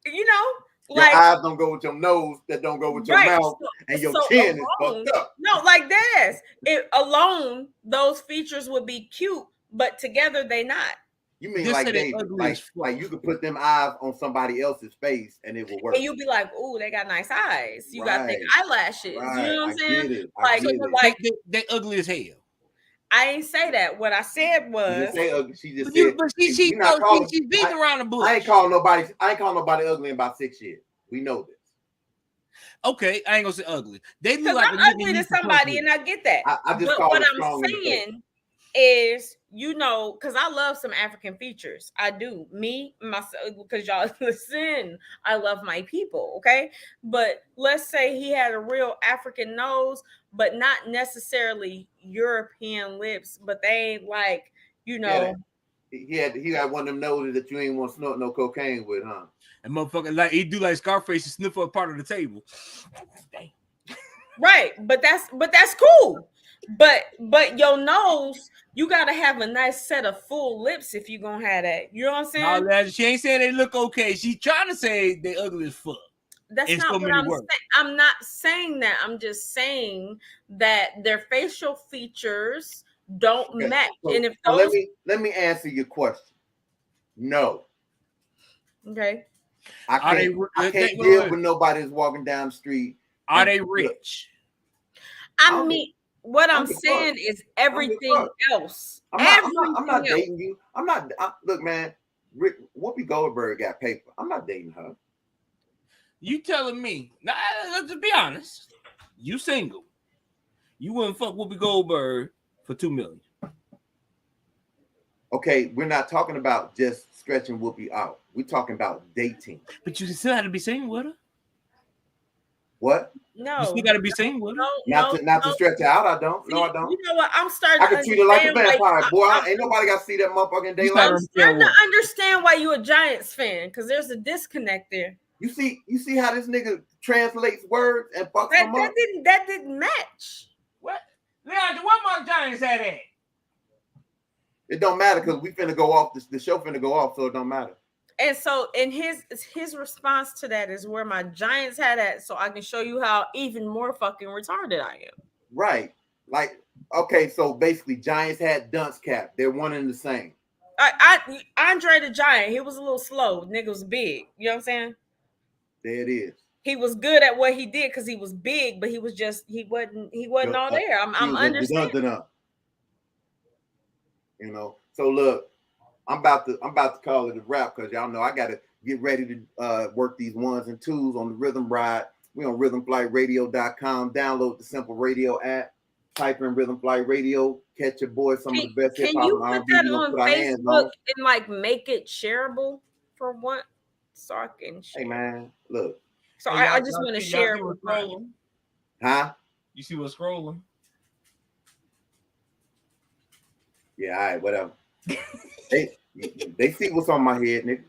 You know, your like eyes don't go with your nose, that don't go with your mouth, and your chin is fucked up. No, like this. It alone, those features would be cute, but together they not. You mean like David, like you could put them eyes on somebody else's face and it will work. And you'd be like, "Ooh, they got nice eyes. You got thick eyelashes." Right. You know what I'm saying? Like they ugly as hell. I ain't say that. What I said was she just said. But she's beating around the bush. I ain't calling nobody ugly in about 6 years. We know this. Okay, I ain't gonna say ugly. They look like I'm ugly to somebody, and I get that. I just but what I'm saying is, you know, because I love some African features. I do. Me, myself, because y'all listen, I love my people, okay? But let's say he had a real African nose, but not necessarily European lips, but they ain't like, you know. Yeah, he got one of them noses that you ain't want to snort no cocaine with, huh? And motherfucker, like he do like Scarface, and sniff up part of the table. Right, but that's cool. But your nose, you gotta have a nice set of full lips if you gonna have that. You know what I'm saying? No, she ain't saying they look okay. She's trying to say they ugly as fuck. That's not what I'm saying. I'm not saying that. I'm just saying that their facial features don't match. So, and if those let me answer your question. No. Okay. I can't deal with nobody that's walking down the street. Are they rich? I mean, what I'm saying is everything else. I'm not dating you. Look, man. Whoopi Goldberg got paper. I'm not dating her. You telling me? Now, let's be honest. You single. You wouldn't fuck Whoopi Goldberg for $2 million. Okay, we're not talking about just stretching Whoopi out. We're talking about dating. But you still have to be single with her. What? No, you still got to be single with her. Not to stretch her out. I don't. No, I don't. You know what? I'm starting. I can treat her like a vampire, boy. Ain't nobody got to see that motherfucking daylight. I'm starting to understand why you a Giants fan, because there's a disconnect there. You see how this nigga translates words and fucks them up. That didn't match. What? Leandra, what my Giants had at? It don't matter because we finna go off. The show finna go off, so it don't matter. And so, in his response to that is where my Giants had at, so I can show you how even more fucking retarded I am. Right. Like, okay, so basically, Giants had dunce cap. They're one and the same. Andre the Giant, he was a little slow. Nigga was big. You know what I'm saying? There it is. He was good at what he did because he was big, but he wasn't all there. I'm understanding. You know, so look, I'm about to call it a wrap because y'all know I gotta get ready to work these ones and twos on the Rhythm Ride. We on rhythmflightradio.com. Download the Simple Radio app. Type in Rhythm Flight Radio. Catch your boy some of the best hip hop. Can you put that on Facebook and like make it shareable for once so I can share? Hey man, look. So I just want to share with scrolling. Huh? You see what's scrolling? Yeah, all right, whatever. They see what's on my head, nigga.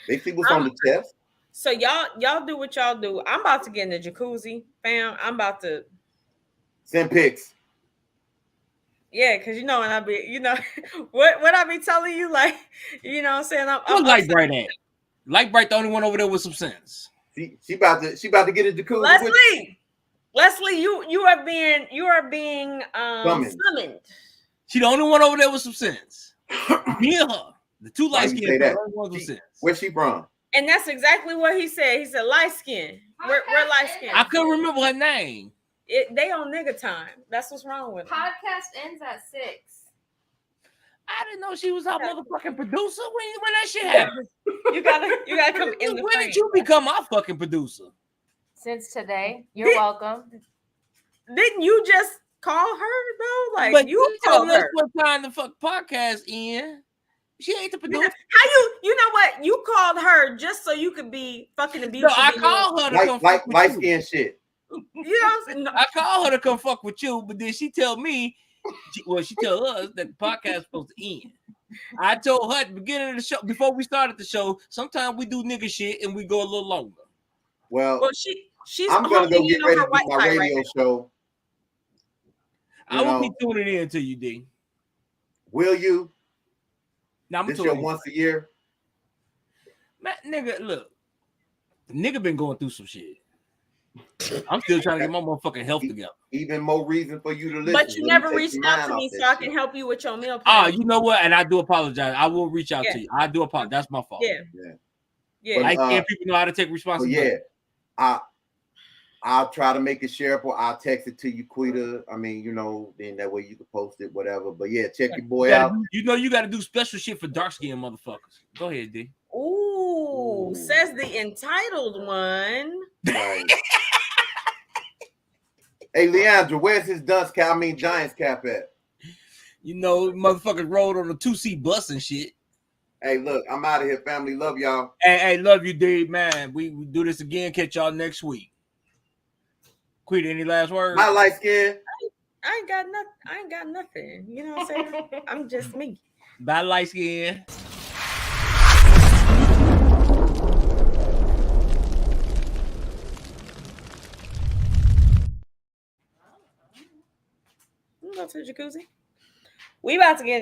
They see what's on the chest. So y'all do what y'all do. I'm about to get in the jacuzzi, fam. I'm about to. Send pics. Yeah, because you know, and I be, you know, what I be telling you, like, you know what I'm saying? What Light Bright at? Light Bright the only one over there with some sense. She about to get a jacuzzi. Leslie, you are being summoned. She the only one over there with some sense. Me and her, the two light skinned ones with sense. Where's she from? And that's exactly what he said. He said light skin. We're light skin. I couldn't remember her name. They on nigga time. That's what's wrong with them. Podcast ends at 6. I didn't know she was our motherfucking producer. When that shit happened. You gotta come in the When frame. did you become our fucking producer? Since today. You're welcome. Didn't you just call her though? Like, but you called us her. what time the fuck podcast in. She ain't the producer. How you know what? You called her just so you could be fucking abusive. No, I called her to come like fuck with light you. skin shit. You know what I'm saying? I called her to come fuck with you, but then she tell me, she tell us that the podcast is supposed to end. I told her at the beginning of the show, before we started the show, sometimes we do nigga shit and we go a little longer. Well she's I'm gonna go get ready to do my right radio show. I will be tuning in to you, D. Will you? Now, this show once a year. Man, nigga, look, the nigga been going through some shit. I'm still trying to get my motherfucking health together. Even more reason for you to listen. But you never reached out to me so I can help you with your meal plan. You know what? And I do apologize. I will reach out to you. I do apologize. That's my fault. Yeah. I can't people know how to take responsibility. I'll try to make it shareable. I'll text it to you, Quita. I mean, you know, then that way you can post it, whatever. But yeah, check your boy out. You know, you got to do special shit for dark skinned motherfuckers. Go ahead, D. Ooh, says the entitled one. Right. Hey, Leandra, where's his Giants cap at? You know, motherfuckers rode on a 2-seat bus and shit. Hey, look, I'm out of here, family. Love y'all. Hey, love you, D, man. We do this again. Catch y'all next week. Quita, any last words? My light skin. I ain't got nothing. You know what I'm saying? I'm just me. Bye, light skin. Go to the jacuzzi. We about to get